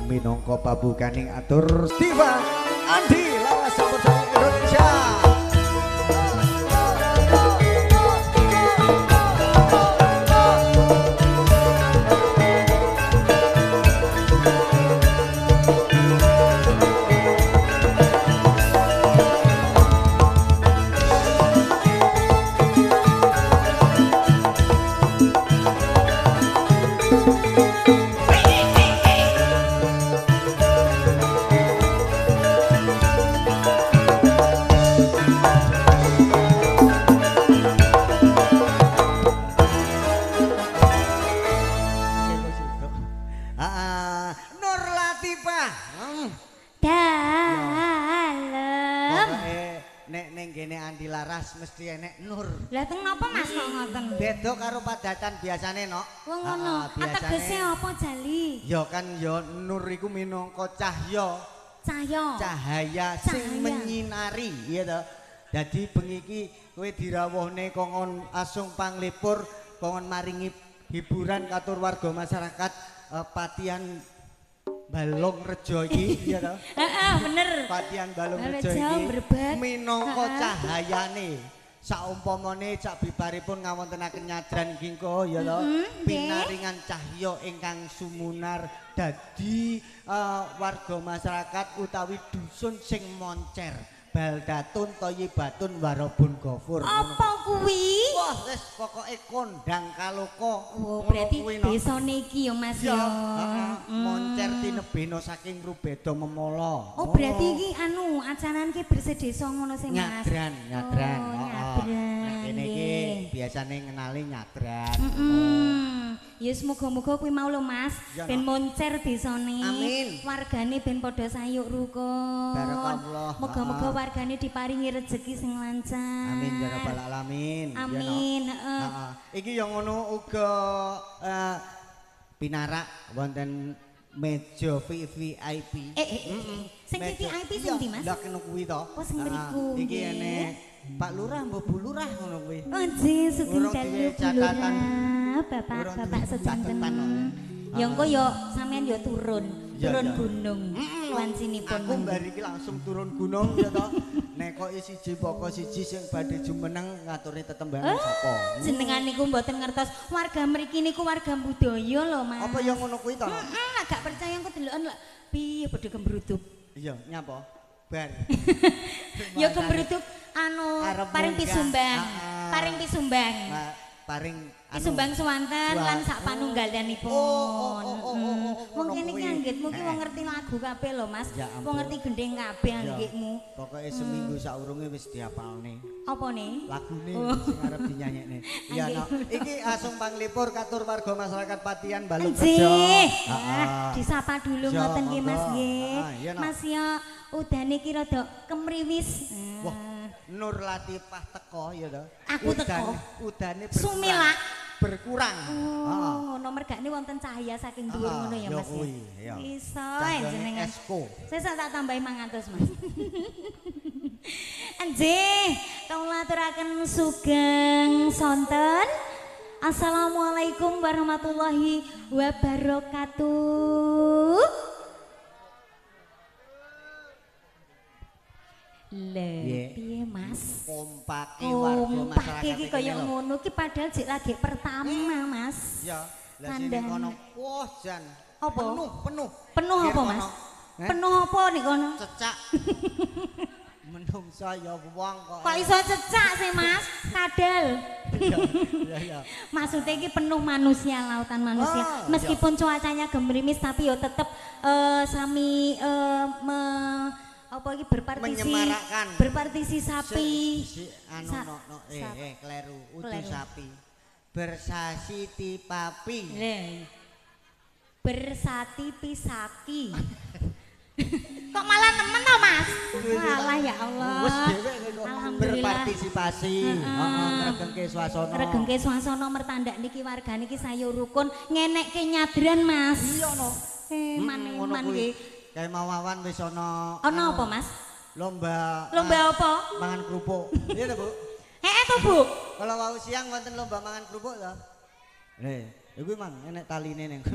minangka pabukaning atur Stiva Andi lawas campursari Indonesia. Mesti enek nur. Lah teng napa Mas kok ngoten? Beda karo padatan biasane no. Wong ngono. Ategese apa Jali? Ya kan ya nur iku minangka cahya. Cahaya sing menyinari, iya to. Dadi bengi iki kowe dirawuhne kongkon asung panglipur, kongkon maringi hiburan katur warga masyarakat Patian Balong Rejo iki iya to? Heeh, bener. Patian Balong Rejo iki minangka cahayane saumpamane sak bibaripun ngawontenaken nyadran gingko ya to pinaringan cahya ingkang sumunar dadi warga masyarakat utawi dusun sing moncer baldatun toyibatun warabun gofur. Apa kuwi? Wah, wis pokoke kondang kaloka. Oh, berarti desane iki ya Mas ya. Moncer tinebena saking Rubeda Memala. Oh, berarti iki anu acarane iki bersedesa ngono sih Mas. Nyadran. Oh, nyadran. Kene iki biasane ngenali nyadran. Ya semoga-moga kuwi mau lho Mas, ben moncer desane. Amin. Wargane ben padha sayuk rukun. Barakallah. Moga-moga wargane diparingi rezeki sing lancar. Amin ya rabbal alamin. Amin. Iki yang ngono uga pinarak wonten meja VIP. Sing VIP sing ndi Mas? Lah kene kuwi to. Oh sing mriku. Iki enek Pak Lurah mbok Bu Lurah ngono kuwi. Oh nggih, sugeng dalu Bu Lurah. Bapak sejanten. Ya engko ya sampean ya turun gunung. Wancinipun. Aku mbari iki langsung turun gunung ya to. Nek kok siji pokok siji sing badhe jumeneng ngaturne tetembangan sapa. Jenengan niku mboten ngertos warga mriki niku warga budaya lho Mas. Apa ya ngono kuwi to? Agak percaya engko deloken lho piye padha kembruduk. Iya, nyapa? Bar. Ya kembruduk anu paring pisumbang. Paring pisumbang swanten lan sak panunggalanipun. Mungkin iki anggitmu ki wong ngerti lagu kabeh lho Mas. Wong ngerti gendeng kabeh anggitmu. Pokoke seminggu saurunge wis dihafalne. Apane? Lagune sing arep dinyanyekne. Iya no. Iki asung panglipur katur warga masyarakat Patian Balung Rejo. Disapa dulu ngoten nggih Mas nggih. Mas ya udane ki rada kemriwis. Wah, Nur Latifah teko ya to. Aku teko. Udane berkurang. Oh, nomor gak ini wonten cahaya saking dhuwur ngono ya Mas. Iso jenengan. Sesuk tak tambahi 500 Mas. Nggih, kula aturaken sugeng sonten. Assalamualaikum warahmatullahi wabarakatuh. Piye Mas? Kompake warga masyarakat iki kaya ngono ki padahal jek lagi pertama Mas. Iya, lah sing kono wah jan. Apa? Penuh. Penuh apa Mas? Penuh apa nih kono? Cecak. Menungsa ya wong kok. Kok iso cecak sih Mas? Kadal. Iya. Maksudnya iki penuh manusia, lautan manusia. Meskipun cuacanya gerimis tapi ya tetep sami apa iki berpartisipasi kleru udu sapi bersasi tipapi bersati pisaki kok malah nemen to Mas? Walah ya Allah. Berpartisipasi ngregengke swasana mertandak niki warga niki sayur rukun ngenekke nyadran Mas. Iya no. Man nggih. Kayak mawawan wis ana. Ana apa Mas? Lomba apa? Mangan kerupuk. Iya to Bu? To Bu. Kalau wau siang wonten lomba mangan kerupuk to. Iku mang enek taline ning.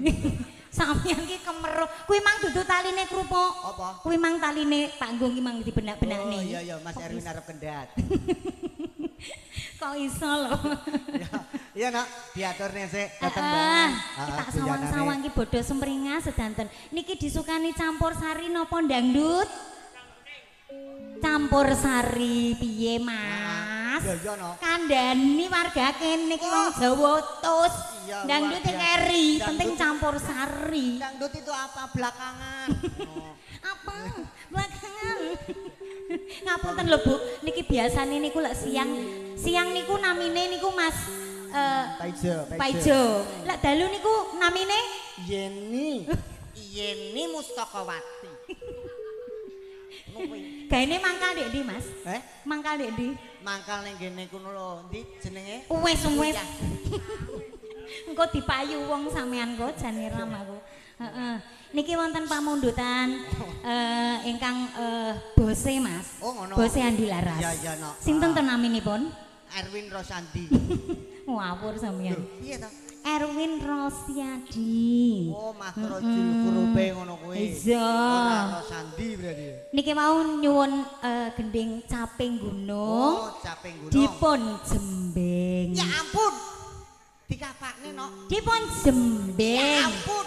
Sampeyan ki kemeruh. Kuwi mang dudu taline krupuk. Apa? Kuwi mang taline panggung ki mang dibenak-benakne. Oh iya Mas Erwin arep kendat. Kok iso lho. Iya nak, diaturne sik dateng Kita sawang-sawang ki bodho semringa sedanten. Niki disukani campur sari napa dangdut? Campur sari piye Mas? Iya no. Kandhani warga kene ki wong Jawa tus. Dangdut keri, penting campur sari. Dangdut itu apa belakangan? Apa? Belakangan. Ngapunten lho Bu, niki biasane niku lek siang niku namine niku Mas Paijo. Lek dalu niku namine Yeni Mustaqawati. Gaene mangkal ndek ndi Mas? Mangkal ndek ndi? Mangkal ning ngene kono lho, ndi jenenge? Wis. Engko dipayu wong sampean kok jane ram aku. Heeh. Niki wonten pamundutan ingkang bose Mas. Oh ngono. Bose Andi Laras. Iya no. Sinten to naminipun? Erwin Rosandi. Ngawur sampean. Piye to? Erwin Rosyadi. Oh, Makrojul Kurupe ngono kuwi. Iya. Ora Rosandi berarti. Niki mau nyuwun gending caping gunung. Oh, caping gunung. Dipun jembeng. Ya ampun. Dikapakne no. Dipun jembeng. Ya ampun.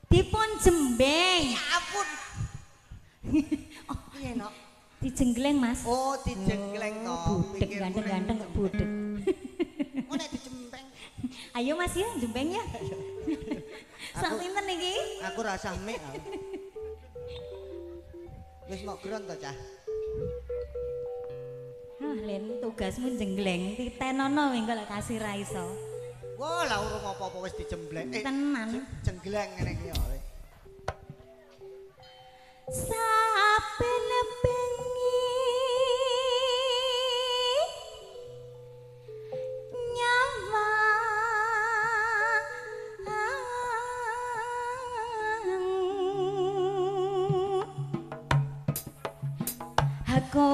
Dipun jembeng. Ya ampun. Oh, piye no? Dijenggleng Mas. Oh, dijenggleng to. Budek ganteng-ganteng kok budek. Oh, nek dijembeng. Ayo Mas ya, jembeng ya. Sak pinten niki? Aku rasa mik. Wis mok gron to, Cah. Len tugasmu jenggleng, titenono wing kok kasih ra iso. Wah, lah urung apa-apa wis dijembleng. Tenan. Jenggleng ngene iki ya. Saben bengi nyawa aku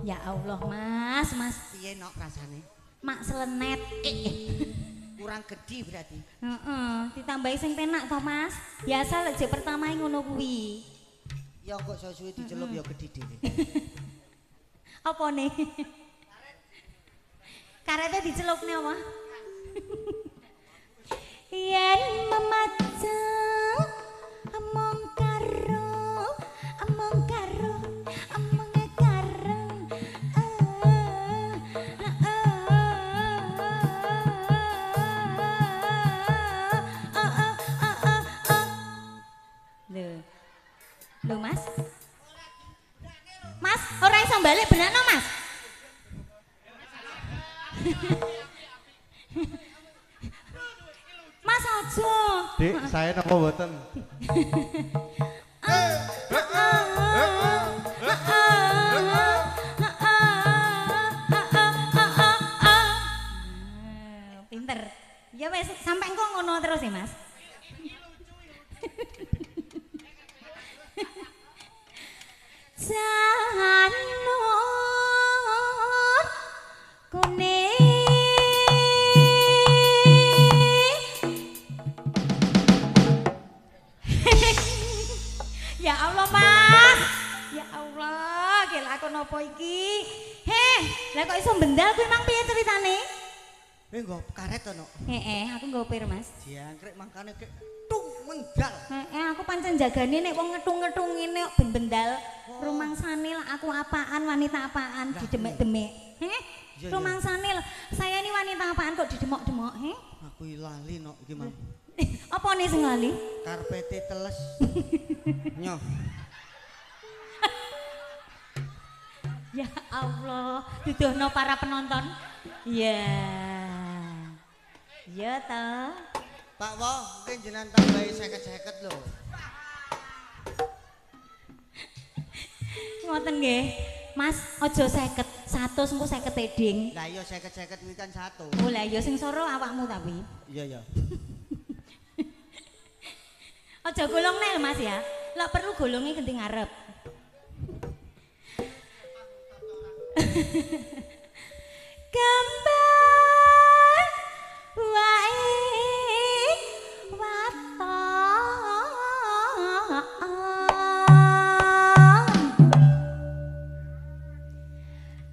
Ya Allah Mas piye nok rasane? Mak selenet Kurang gede berarti. Ditambahi sing penak to Mas. Biasa lek jek pertama ngono kuwi. Ya kok suwe dicelup ya gede dhewe. Apa nih? Karete dicelupne apa? Yen memacang among karo Lho Mas? Mas, ora iso balik benakno Mas? Mas aja. Dik, saya napa mboten? Pinter. Ya wis sampai engko ngono terus ya, Mas. Janur kuning Ya Allah Mas Ya Allah gila aku nopo iki lah kok iso bendal kuwi mang piye ceritane Nggo karet to no aku nggo pir Mas jangkrik mangkane kek tung mendal aku pancen jagane nek wong ngetung-ngetung ngene kok ben bendal rumangsane lah aku apaan wanita apaan didemek-demek rumangsane lho saya ini wanita apaan kok didemok-demok aku lali no iki mang apa nih sing lali karpete teles nyoh ya Allah duduhno para penonton ya ya toh Pak Wo mungkin jenengan tambahi 50-50 lho ngoten nggih Mas aja 50 100 engko 50 eding lah iya 50-50 kuwi kan 1 oh lah iya sing soro awakmu tapi iya Aja golong nek Mas ya. Lah perlu golonge ganti ngarep. Kembang wae waton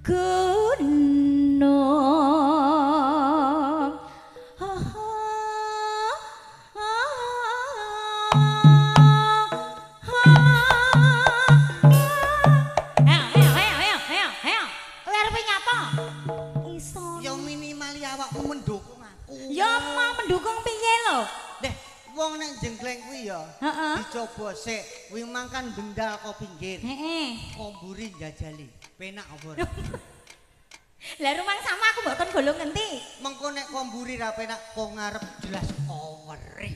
gunung mendukung aku. Ya mau mendukung piye lho? Deh, wong nek jenggleng kuwi ya. Heeh. Dicoba sik. Kuwi mang kan bendal kok pinggir. Heeh. Komburi njajali. Penak apa ora? Lah rumang sama aku mboten golong ngenti. Mengko nek komburi ra penak kok ngarep jelas koweri.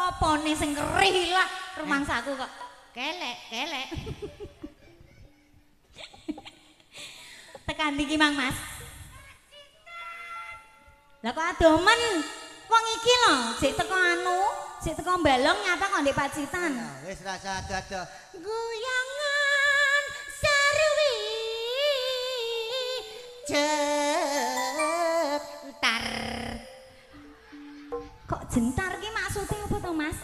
Apane sing kerih lah rumangsaku kok. Kelek. Tekan iki Mang Mas. Lah kok adomen wong iki lho, sik teko sik teko Balong nyata kok ndek Pacitan. Ya wis rasa ado-ado. Guyangan sarwi jentar. Kok jentar ki maksudnya apa to, Mas?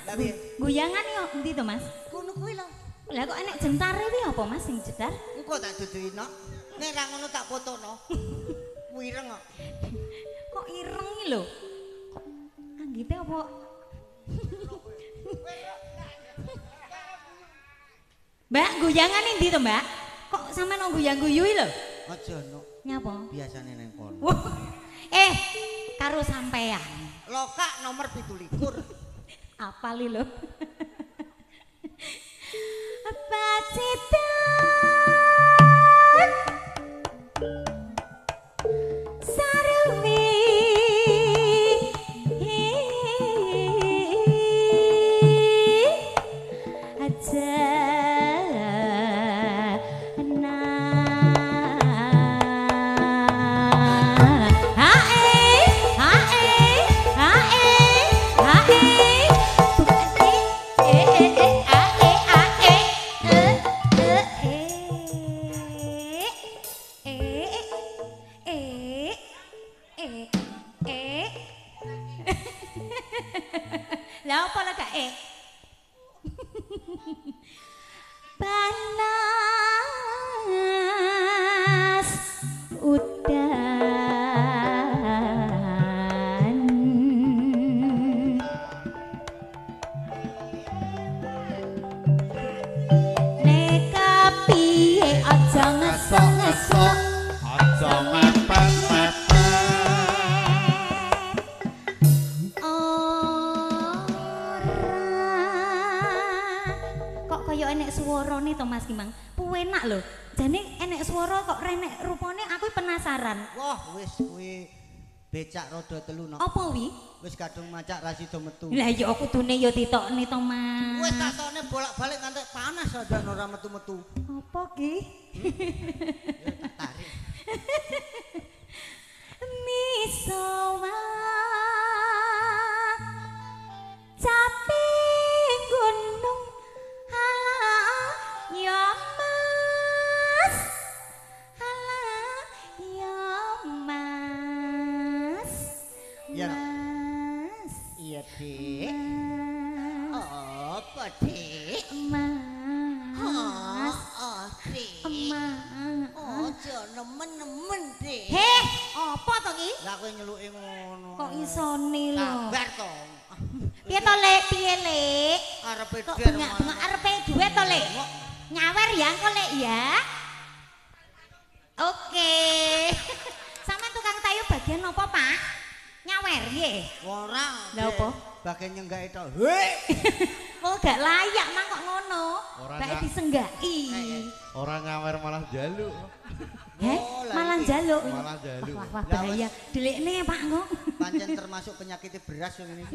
Guyangan yo endi to, Mas? Ngono kuwi lho. Lah kok enek jentar iki apa, Mas, sing jedar? Engko tak duduhino. Nek ra ngono tak fotono. Wireng kok. Kok ireng iki lho? Anggite apa? Mbak, guyangan endi to, Mbak? Kok sampean nang guyang-guyui lho? Aja no. Nyapa? Biasane nang kono. Karo sampean. Lokak nomor 17. Apal lho. Pacitan sarwi aja lah apa lah gak panas udan neka piye aja ngesok-ngesok aja mepet-mepet. Kaya enek suarane to Mas Kimang. Puenak lho. Jane enek suara kok renek rupane aku penasaran. Wah, wis kuwi becak roda telu no. Apa wi? Wis kadung macak ra sida metu. Lah ya kudune ya ditokne to Mas. Wis takone bolak-balik nganti panas aja ora metu-metu. Apa ki? Ya tak tarik. Misowa caping gunung ya Mas, alah ya Mas, Ya. Mas, Iya, Dik. Apa, Dik? Mas, Dik. Mas, Ojo nemen-nemen, Dik. heh, apa to ki? Lah kowe nyeluki ngono. Kok isone lho? Sabar to. Piye to Lek, piye Lek? Arepe Kok der bengak-bengak arepe duwe to Lek? Nyawer ya engko Lek ya. Oke. Sampeyan tukang tayu bagian apa, Pak? Nyawer nggih. Ora. Lah apa? Bagian nyenggake to. Heh. Oh, gak layak mang kok ngono. Ora Bae nyak- disenggaki. Orang nyawer malah jaluk. Heh, Oh, lah malah iki. njaluk. Malah jaluk. Wah, Lah, bahaya. Delikne Pak kok. Pancen termasuk penyakit beras yang ini.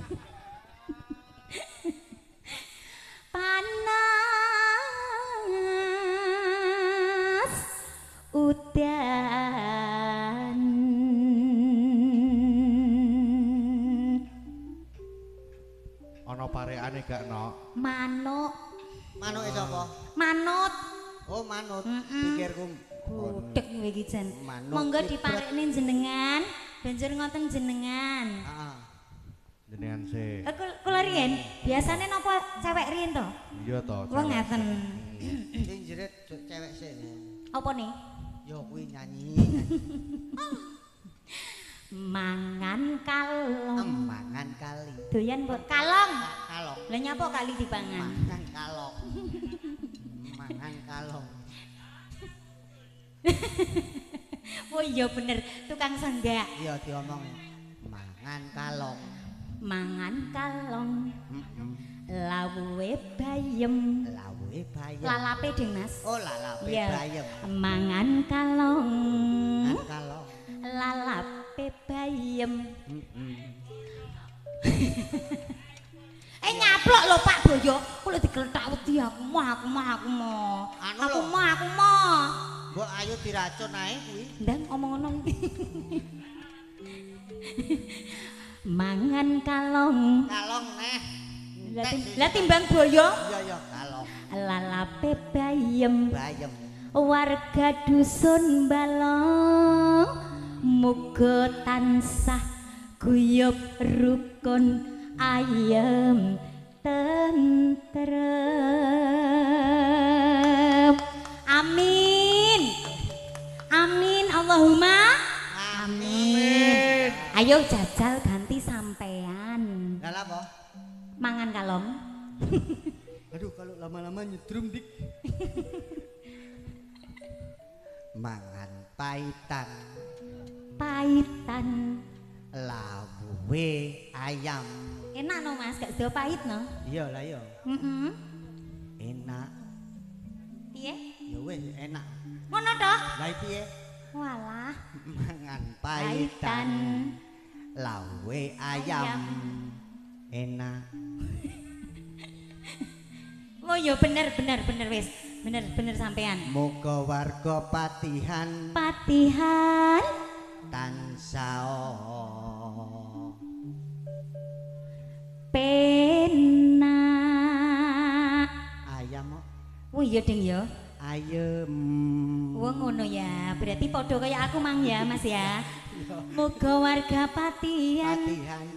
Panas udan Ana parekane gak nok. Manuk. Manuke sapa? Manut. Oh, manut. Pikirku budek kowe iki jan. Manuk Monggo iki diparekne jenengan, banjur ngoten jenengan. Heeh. Jenengan sih. Kula riyen biasane napa cewek riyen to? Iya to. Wong ngaten. Sing jerit cewek sik. Apa nih? Yo kuwi nyanyi. Mangan kalong. Mangan kali. Doyan mbok kalong. Kalong. Lah nyapa kali dipangan? Mangan kalong. Mangan kalong. Oh iya bener, tukang senggak. Iya diomong. Mangan kalong. Mangan kalong. Lawuhe bayem. Lawuhe bayem. Lalape ding Mas. Oh lalape Iya. bayem. Mangan kalong. Mangan kalong. Lalape bayem. Nyaplok lho Pak Boyo. Kula digletak wedi aku mah. Anu Aku lho. mah. Mbok ayo diracun ae kuwi. Ndang omong-omong. Mangan kalong. Kalong neh. Lah timbang boyo. Iya kalong. Lalape bayem. Bayem. Warga dusun balong muga tansah guyub rukun ayem tentrem. Amin. Amin Allahumma amin. Ayo jajal ganti sampean. Lah apa? Mangan kalong. Aduh kalau lama-lama nyetrum dik. Mangan paitan. Paitan. Lawuhe ayam. Enak no Mas, gak sedo pahit no? Iya lah iya. Enak. Piye? Ya wis enak. Ngono tok? Lah piye? Walah. Mangan paitan. Lawuhe ayam. Enak. Oh iya bener wis. Bener sampean. Muga warga Patihan Patihan tansah penak. ayam kok. Oh iya ding ya. Ayem. Wong ngono ya. Berarti padha kaya aku mang ya Mas ya. Muga warga Patihan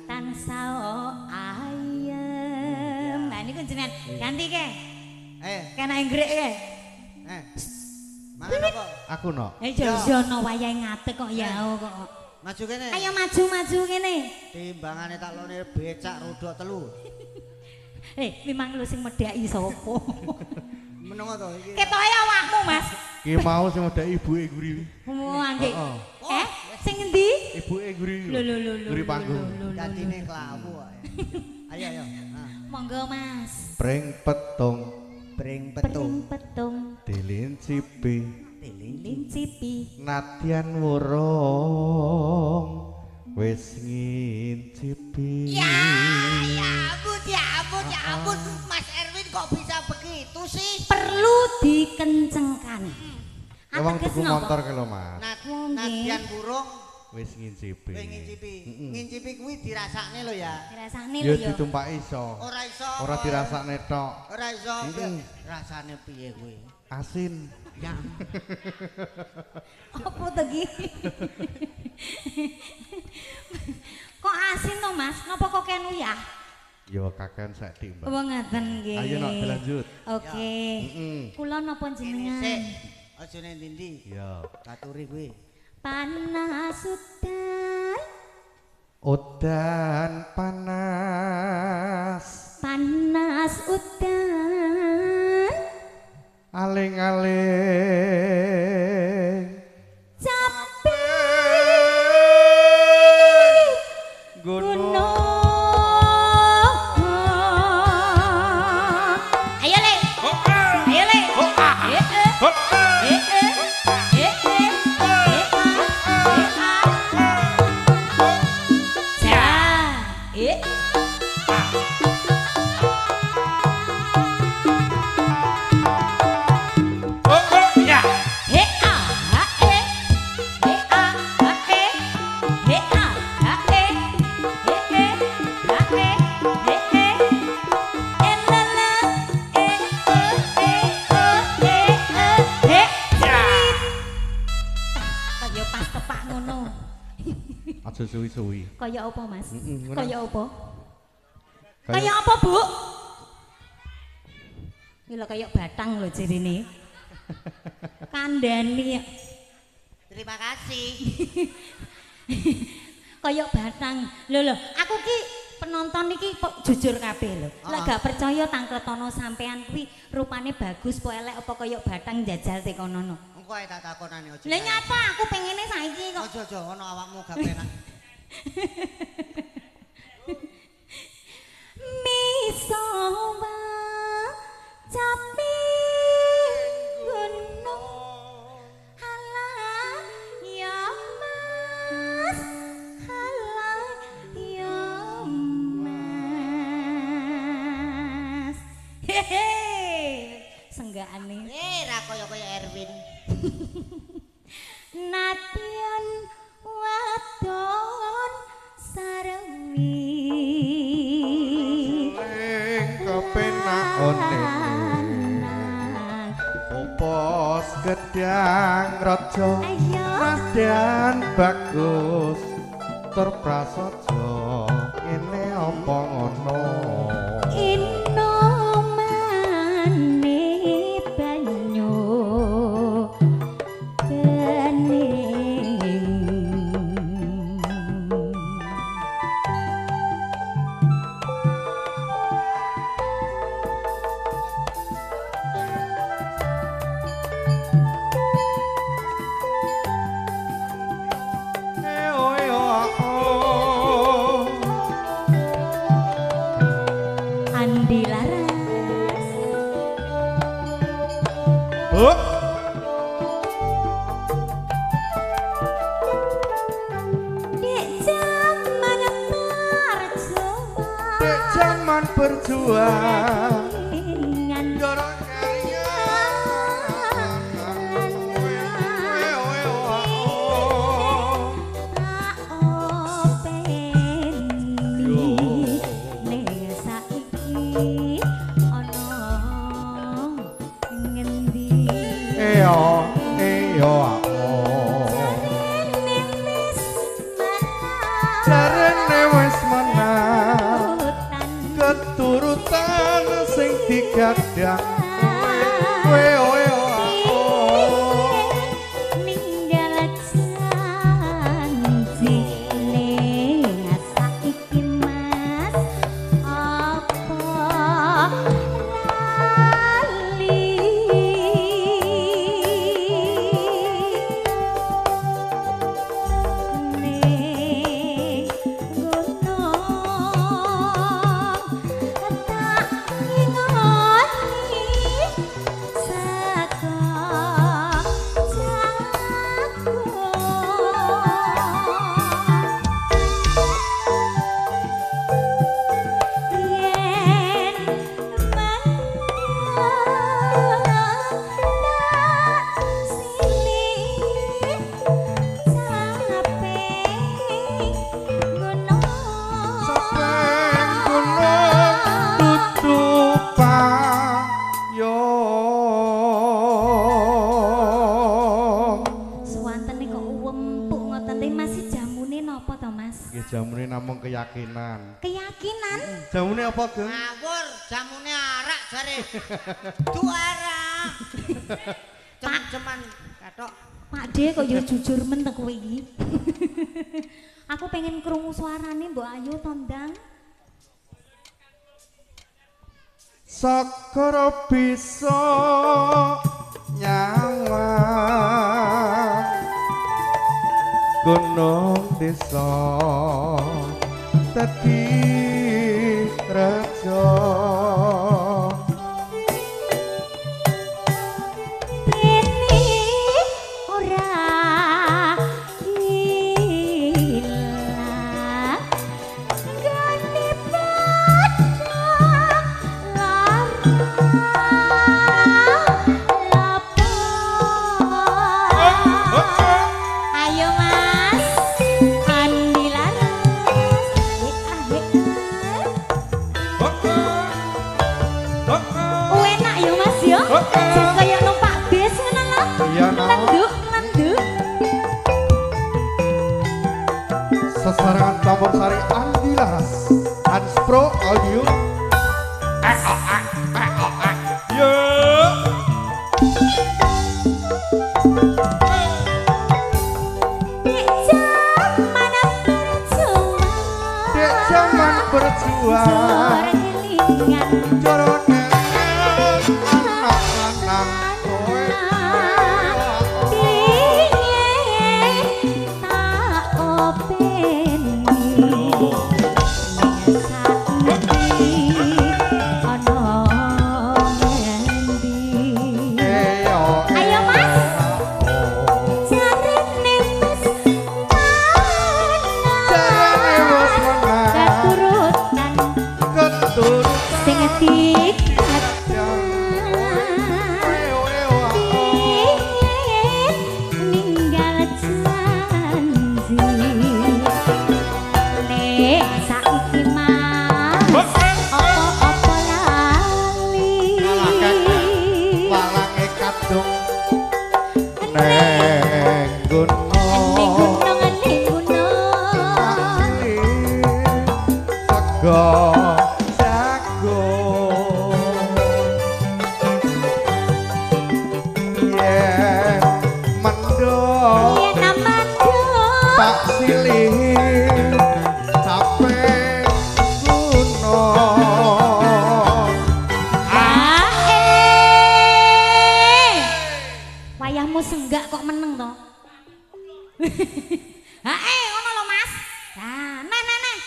tansah ayem. Nah niku jenengan ganti ke. Kena nggrek ke. Mangan apa? Aku nok. Jono wayahe ngatek kok ya kok. Maju kene. Ayo maju kene. Timbangane tak lone becak rodok telu. Memang lu sing medhaki sapa? Menengo to iki. Ketoke awakmu, Mas. Ki mau sing udah ibuke guri. Oh, nggih. Sing endi? Ibuke guri. Lho. Guri panggung. Dadine klawu ae. Ayo. Monggo, Mas. Pring petung. Bring Petung. Dilincipi. Lincipi. Nadyan wurung wis ngincipi. Ya ampun. Mas Erwin kok bisa begitu sih? Perlu dikencengkan. Emang Ateges tuku napa? motor ke lo Mas. Nadyan burung Wis ngincipi. Ngincipi kuwi dirasakne lho ya. Dirasakne Ya lho ya. ditumpaki iso. Ora iso. Ora dirasakne tok. Ora iso. Rasane piye kuwi? Asin. Ya. Apa to iki? Kok asin to, Mas? Napa kok kenu ya? Yo kakean sak timbang. Oh ngaten nggih. Ayo nok dilanjut. Oke. Kula napa jenengan? Aja ning ndi-ndi. Yo. Katuri kuwi. Panas udan. Udan panas. Panas udan. Aling-aling. Capek. Gunung. Ayo le. Ayo le. Aja suwi-suwi. Kaya apa, Mas? Ngono. Kaya apa? Kaya apa, Bu? Iki lho kaya batang lho jarine. Kandhani. Terima kasih. Kaya batang. Lho, aku ki penonton iki kok jujur kabeh lho. Lek gak percaya tangkretono sampean kuwi rupane bagus po elek apa kaya batang jajal tekono. Engko ae tak takonane aja. Lah nyapa aku pengene saiki kok. Aja ono awakmu gak penak. Misowa capi gunung halah ya mas halah ya mas hehe senggaane Ra kaya Erwin. Natian wadon saremi kepenak onene opos gedang raja nadyan bagus tur prasaja ngene apa ngono ino mane banyu bening Andi Laras Hop Dek zaman berjuang dek jaman berjuang dengan Joro karya tak openi ning saiki ana ngendi Eyo Jarene wis menang keturutan sing digadang kowe ninggal janji ning saiki mas apa lali ning gunung tak ingoni saka jago yen Sapeng gunung tutupan Suwantene kok empuk ngoten iki masih jamune napa to Mas? nggih jamune namung keyakinan Keyakinan? jamune apa Geng Ngawur, jamune arak jare. Juara. Cem-ceman katok. Pak De kok ya jujur men to kowe iki. Aku pengen krungu suarane Mbok Ayu to ndang. Sakara bisa nyawang gunung desa dadi raja Dene ora ilang gane padha Ayo Mas Andi Laras. Bakal berjuang jorok anak-anak kowe tak openi ngesakti ana ngendi ayo mas jarene wis sing ngetik ninggal janji nek saiki mas apa lali walange kadung neng gunung sego senggak kok meneng to. Ngono lho Mas. Nah, nah.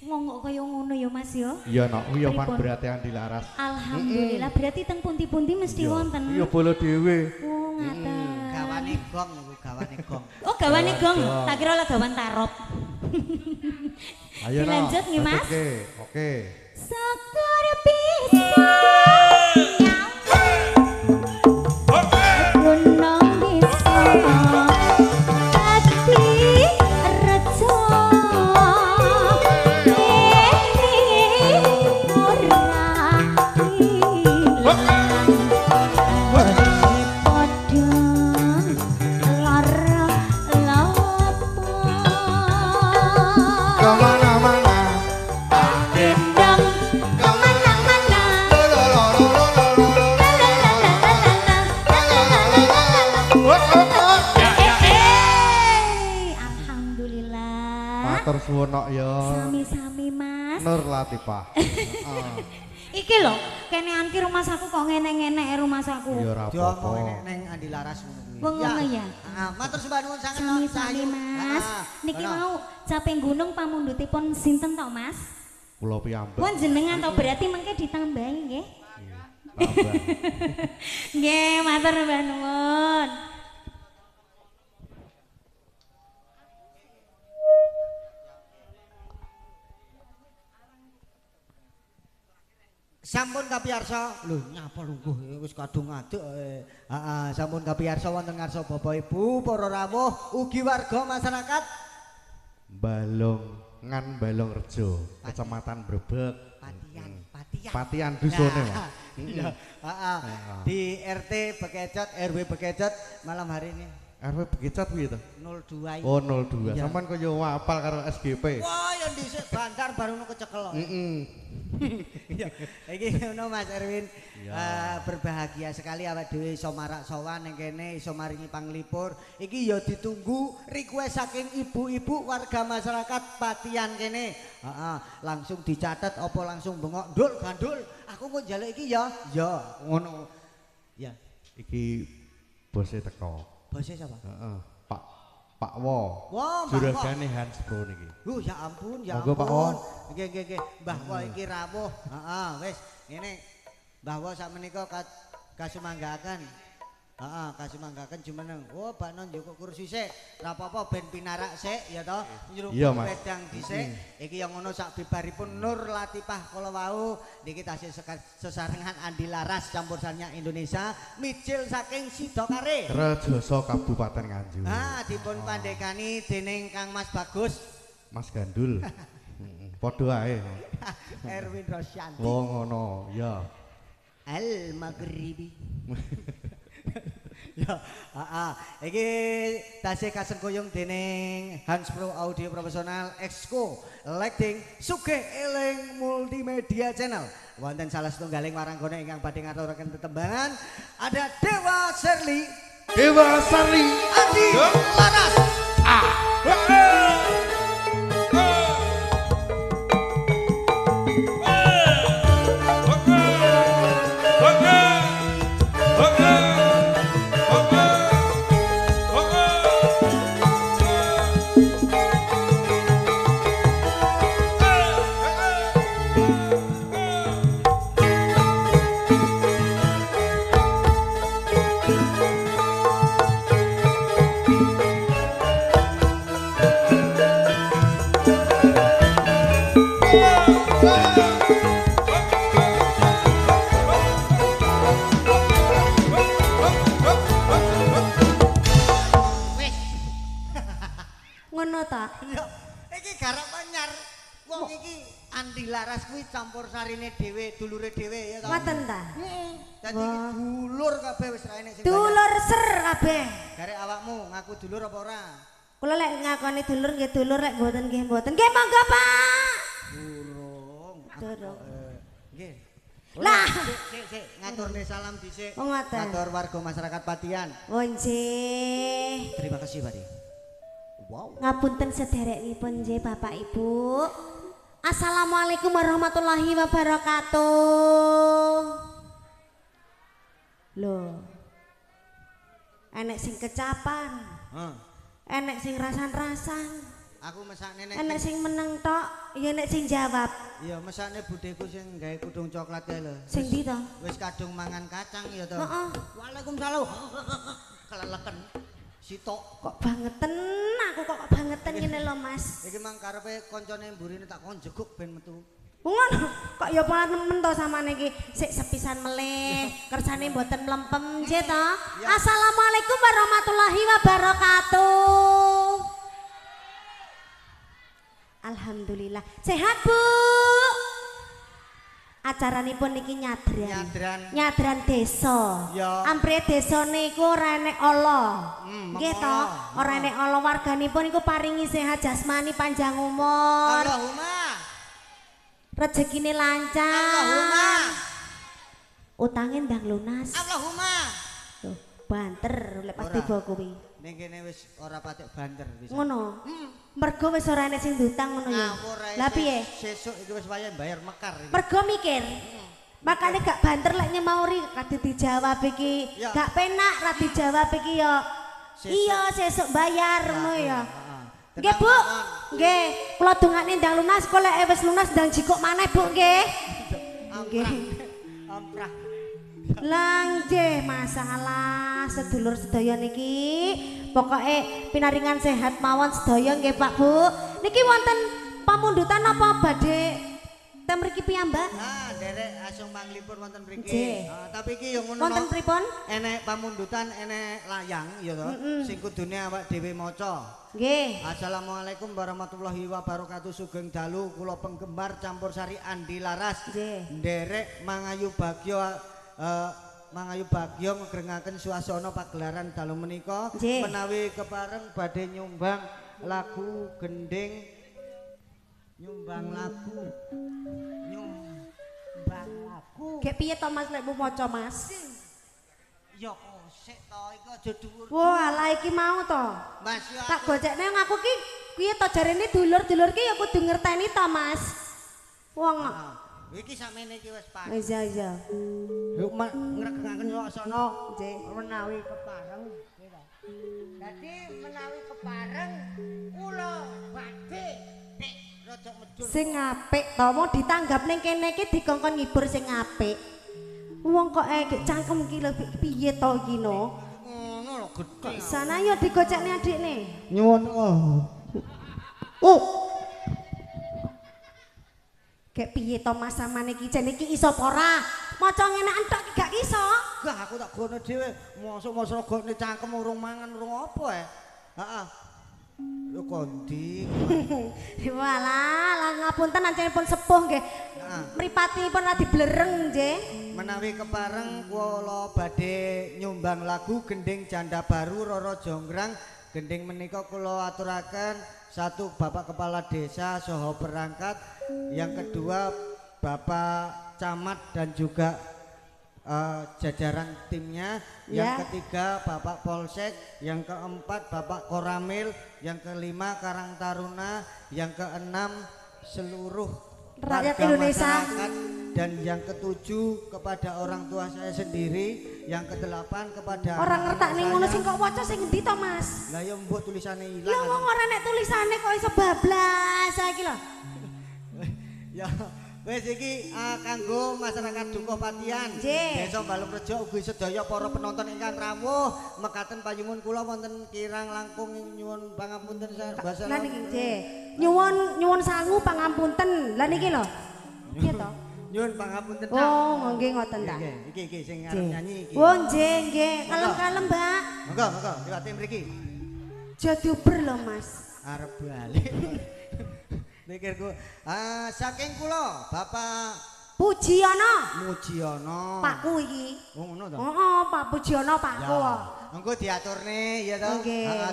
Ngongok kaya ngono ya Mas ya. Iya nok, iya pan berarti Andi Laras. Alhamdulillah, berarti teng pundi-pundi mesti wonten. Iya bola dhewe. Oh, ngaten. Gawane gong niku, gawane gong. Oh, gawane gong. Tak kira lah gawan tarop. Ayo lanjut nih Mas. Oke. Syukur bisa. Matur suwun nok ya. Sami-sami Mas. Nur Latifah. Iki lho, kene anki rumah saku kok ngene-ngene rumah saku. Ya ora apa-apa. Neng Andi Laras ngono kuwi. Ngono ya. Heeh, matur sembah nuwun sanget Sami-sami Mas. Niki mau caping gunung pamundhutipun sinten to Mas? Kula piyambak. Pun jenengan to berarti mengke ditambahi nggih. Tambah. Nggih, matur sembah nuwun. Sampun kapiyarsa, lho nyapa lungguh wis kadung ngaduk. Heeh, sampun kapiyarsa wonten ngarsa Bapak Ibu, para rawuh, ugi warga masyarakat Balong Rejo, Kecamatan Brebek. Patian dusone, Mas. Heeh. Di RT Bekecot, RW Bekecot malam hari ini. RW Bekecot kuwi to? 02. Oh, 02. Sampeyan kok yo apal karo SGP. Wah, ya dhisik bantar baru nu kecekel. Iya. Iki ngono Mas Erwin. Berbahagia sekali awak dhewe iso marak sowan ning kene iso maringi panglipur. Iki ya ditunggu request saking ibu-ibu warga masyarakat Patian kene. Heeh, langsung dicatat apa langsung bengok ndul gandul. Aku mau njaluk iki ya. Ya, ngono. Ya. Iki bose teko. Bose sapa? Heeh, Pak Wo. Wah, juragane Hans Pro niki. Ya ampun, ya Monggo, Pak Wo. ampun. Nggih. Mbah Wo iki rawuh. Heeh, wis ngene. Mbah Wo sakmenika kasumanggaken. Heeh, kasumanggaken jumeneng. Oh, bakno njukuk kursi sik. Ora apa-apa ben pinarak sik ya to. Nyuruh wedang dhisik. Iki yang ngono sak bibaripun Nur Latifah kala wau niki tasih sesarengan Andi Laras campurannya Indonesia, micil saking Sidokare. Rejoso Kabupaten Nganjuk. Dipun pandekani dening Kang Mas Bagus. Mas Gandul. Padha ae. Erwin Rosyanti. Oh ngono, ya. Al Maghribi. Ya, iki tasih kasengkuyung dening Hans Pro Audio Profesional Exco Lighting Sugih Eling Multimedia Channel. wonten salah setunggaling waranggana ingkang badhe ngaturaken tetembangan ada Dewa Sherly Dewa Sherly Andi Laras iki garap anyar wong iki Andi Laras kuwi campur sarine dhewe dulure dhewe ya ta. Ngoten ta? Heeh. Dadi dulur kabeh wis raine sing. Dulur ser kabeh. Garek awakmu ngaku dulur apa ora? Kula lek ngakoni dulur nggih dulur lek mboten nggih mboten. Nggih monggo, Pak. Durung. Durung. Nggih. Lah, sik ngaturne salam dhisik. Oh, ngoten. Matur warga masyarakat Patian. Oh nggih. Terima kasih, Pak. Wow. Ngapunten sederekipun nggih Bapak Ibu. Assalamualaikum warahmatullahi wabarakatuh. Loh. Enek sing kecapan. Enek sing rasan-rasan. Aku mesakne nek enek sing meneng tok, ya enek sing jawab. Iya, mesakne budeku sing gawe kudung coklat kae lho. Sing ndi to? Wis kadung mangan kacang ya to. Heeh. Waalaikumsalam. Keleleken. Sitok Kok bangeten aku kok bangeten ngene lho Mas. iki mang karepe koncone mburine tak kon jeguk ben metu. Ngono kok ya malah nemen to samane iki sik sepisan melih kersane mboten mlempem nggih to. Assalamualaikum warahmatullahi wabarakatuh. Alhamdulillah. Sehat Bu? Acaranipun niki nyadran desa. Ampre desa niku ora enek ala. Nggih to, ora enek ala warganipun iku paringi sehat jasmani panjang umur. Allahumma. Rezekine lancar. Allahumma. Utange ndang lunas. Allahumma. Loh, banter lek pas tiba kuwi. Ning kene wis ora patek banter wis. Ngono. Mergo wis ora enek sing ndutang ngono ya. Lah piye? Sesuk iki wis wayah bayar mekar iki. Mergo mikir. Makane gak banter lek nyemauri kadhe dijawab iki. Gak penak ra dijawab iki ya. Iya sesuk bayar ngono ya. Nggih Bu. Nggih, kula dongane ndang lunas kok lek wis lunas ndang jikuk maneh Bu nggih. Nggih. Amprah. Langgih masalah sedulur sedaya niki pokoke pinaringan sehat mawon sedaya nggih Pak Bu. Niki wonten pamundutan apa badhe ten mriki piyambak? Derek asung manglipun wonten mriki. Tapi iki yo ngono. Wonten pripun? Enek pamundutan, enek layang ya to. Sing kudune awak dhewe maca. Nggih. Assalamualaikum warahmatullahi wabarakatuh. Sugeng dalu kula penggemar campursari Andi Laras. Nderek mangayu bagya ngegrengaken suasana pagelaran dalu menika menawi kepareng badhe nyumbang lagu gending nyumbang lagu Gek piye to Mas lek maca Mas? Ya kosek to iki aja dhuwur. Wah, alah iki mau to. Mas yo tak gojekne ngaku ki piye to jarene dulur-dulur ki ya kudu ngerteni to Mas. Wong iki sakmene iki wis pas. Iya. Yuk ngregengaken suasana menawi kepareng. Dadi menawi kepareng kula badhe nek rada medhun. Sing apik to mau ditanggap ning kene iki dikongkon ngibur sing apik. Wong kok cangkem ki lho piye to iki no? Ngono lho gedhe. Sana yo digocekne adikne. Nyuwun. Kayak piye to Mas samane iki jen iki iso apa ora? Maca ngene entuk iki gak iso. Gak aku tak gono dhewe. Mosok-mosok gone cangkem urung mangan urung apa Heeh. Yo kondi. Walah, lah ngapunten ancenipun sepuh nggih. Mripatipun radi blereng nggih. Menawi kepareng kula badhe nyumbang lagu Gending Janda Baru Roro Jonggrang. Gending menika kula aturaken satu Bapak Kepala Desa saha perangkat, yang kedua Bapak camat dan juga jajaran timnya. Yang ketiga Bapak Polsek, yang keempat Bapak Koramil, yang kelima Karang Taruna, yang keenam seluruh rakyat warga Indonesia, masyarakat, dan yang ketujuh kepada orang tua saya sendiri, yang kedelapan kepada orang ngertak ning ngono sing saya. kok waca sing endi to Mas? Lah ya mbok tulisane ilang. Ya wong ora nek tulisane kok iso bablas saiki lho. Ya wis iki kanggo masyarakat Dukuh Patian, Desa Balungrejo ugi sedaya para penonton ingkang rawuh mekaten panyuwun kula wonten kirang langkung nyuwun pangapunten basa. Lah niki nggih. Nyuwun sangu pangapunten. Lah niki lho. Piye to? Nyuwun pangapunten. Oh, nggih ngoten ta. Iki sing arep nyanyi iki. Oh, nggih nggih. Kalem-kalem, Mbak. Monggo liwat mriki. Jaduber lho, Mas. Arep balik. Mikirku, saking kula Bapak Pujiono. Mujiono. Pakku iki. Oh ngono to. Heeh, Pak Pujiono pakku. Engko diaturne ya to.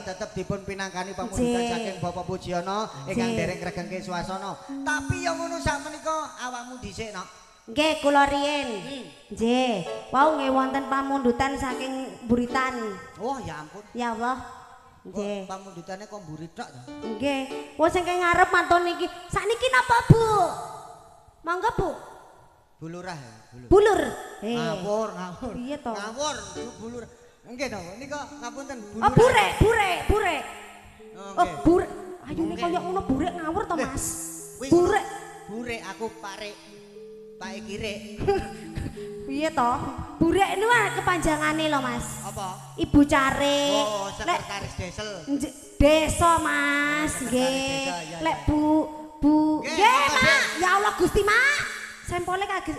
Tetep dipun pinangkani pamundutan Nggih. saking Bapak Pujiono ingkang dereng ngregengke swasana. Tapi ya ngono sakmenika awakmu dhisik no. Nggih, kula riyin. Nggih. Wau nggih wonten pamundutan saking Buritan. Oh ya ampun. Ya Allah. Nggih. Pamundutane kok mburi tok to. Nggih. Wong sing ngarep mantun niki. Sakniki napa, Bu? Monggo, Bu. Bulurah ya, Bulur. Ngawur. Piye to? Ngawur, bulur. Nggih to, nika ngapunten bulur. Oh, burek. Oh, Oh, burek. Ayo nek koyo ngono burek ngawur to, Mas. Wis, Burek. Burek aku Pak Kirek. Piye to? Burek niku kepanjangane lho, Mas. Apa? Ibu Care. Oh, sekretaris desel. Desa, Mas. Nggih. Lek Bu nggih, Mak. Ya Allah Gusti, Mak. Sampole kaget.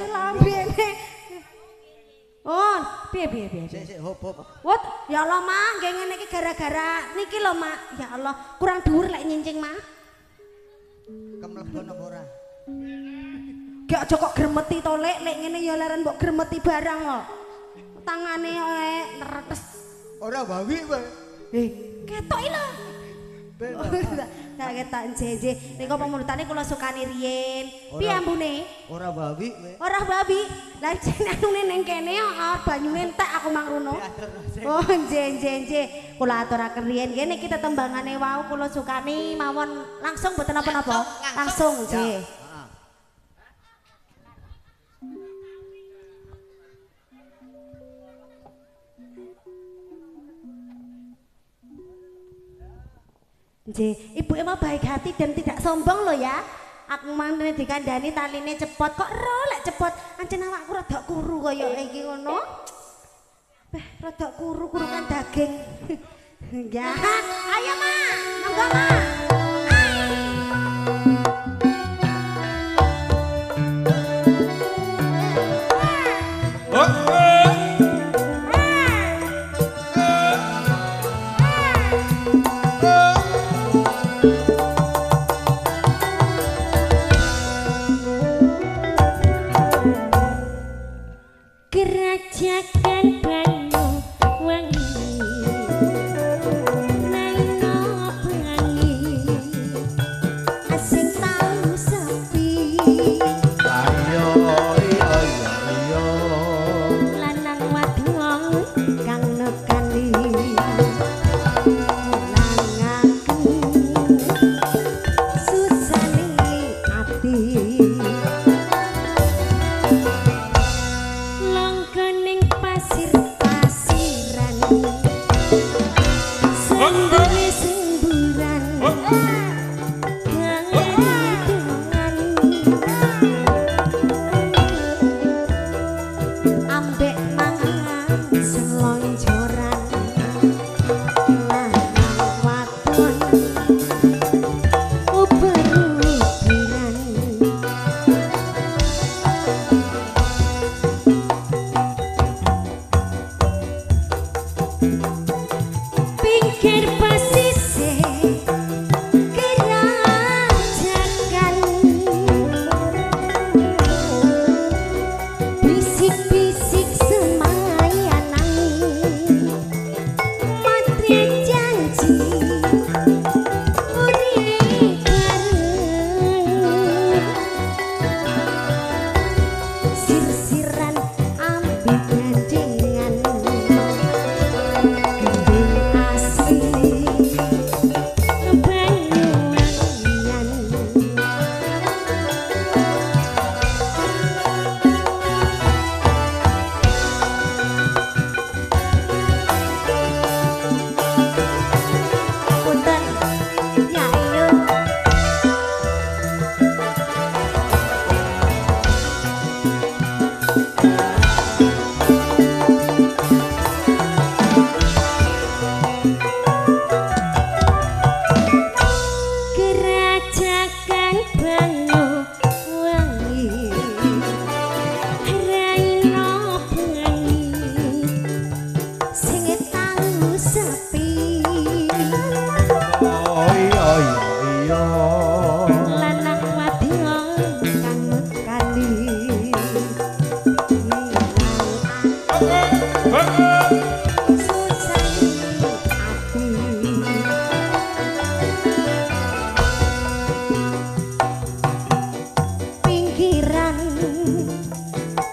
Lambene. Oh, piye. Sik hop. Wot, ya Allah, Mak, nggih ngene iki gara-gara niki lho, Mak. Ya Allah, kurang dhuwur lek nyincing, Mak. Kemlebon apa ora? Gak aja kok gremeti to, Lek ngene ya leren mbok gremeti barang kok. Tangane neretes. Ora bawi kowe. Ketok lho. Tak ketok jeje. Nika pamundutane kula sukani riyin. Piye ambune? Ora bawi kowe. Ora babi. Lah jenenge ning kene banyune entek aku mangruno. Oh, nggih. Kula aturaken riyin nggih niki tetembangane wau kula sukani mawon langsung mboten napa-napa. Langsung nggih. Nggih, ibu emang baik hati dan tidak sombong loh ya. Aku mangene dikandani taline cepot kok lek cepot ancen awakku rada kuru kaya iki ngono. Rada kuru kan daging. Ya, ayo Ma, monggo Ma. Kerajakan Banyuwangi nang no pelangi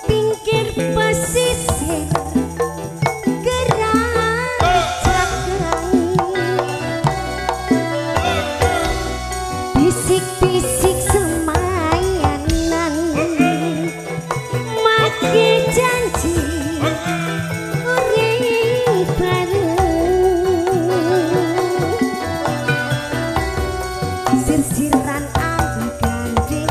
pinggir pesisir bisik-bisik semayanan make janji urip bareng sir-siran ambi gandengan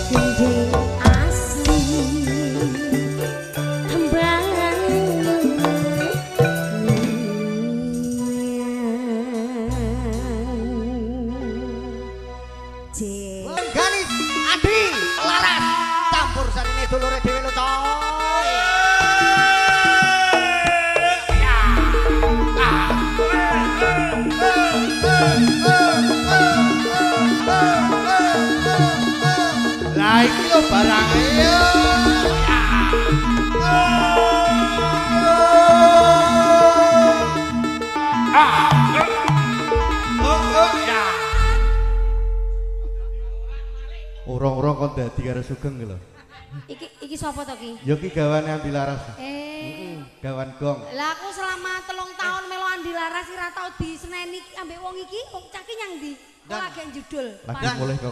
gandeng asli Ganis Adi Laras campur sarine dulure dhewe lho coy. Lah iki lho barange yo. Urung-urung kon dadi karo Sugeng lho. Iki sapa to ki? Ya ki gawane Andi Laras. Gawan gong. Lah aku selama 3 tahun melu Andi Laras ora tau diseneni ambek wong iki, wong cah ki nyang ndi? Kok lagi judul. Lagi mulai ke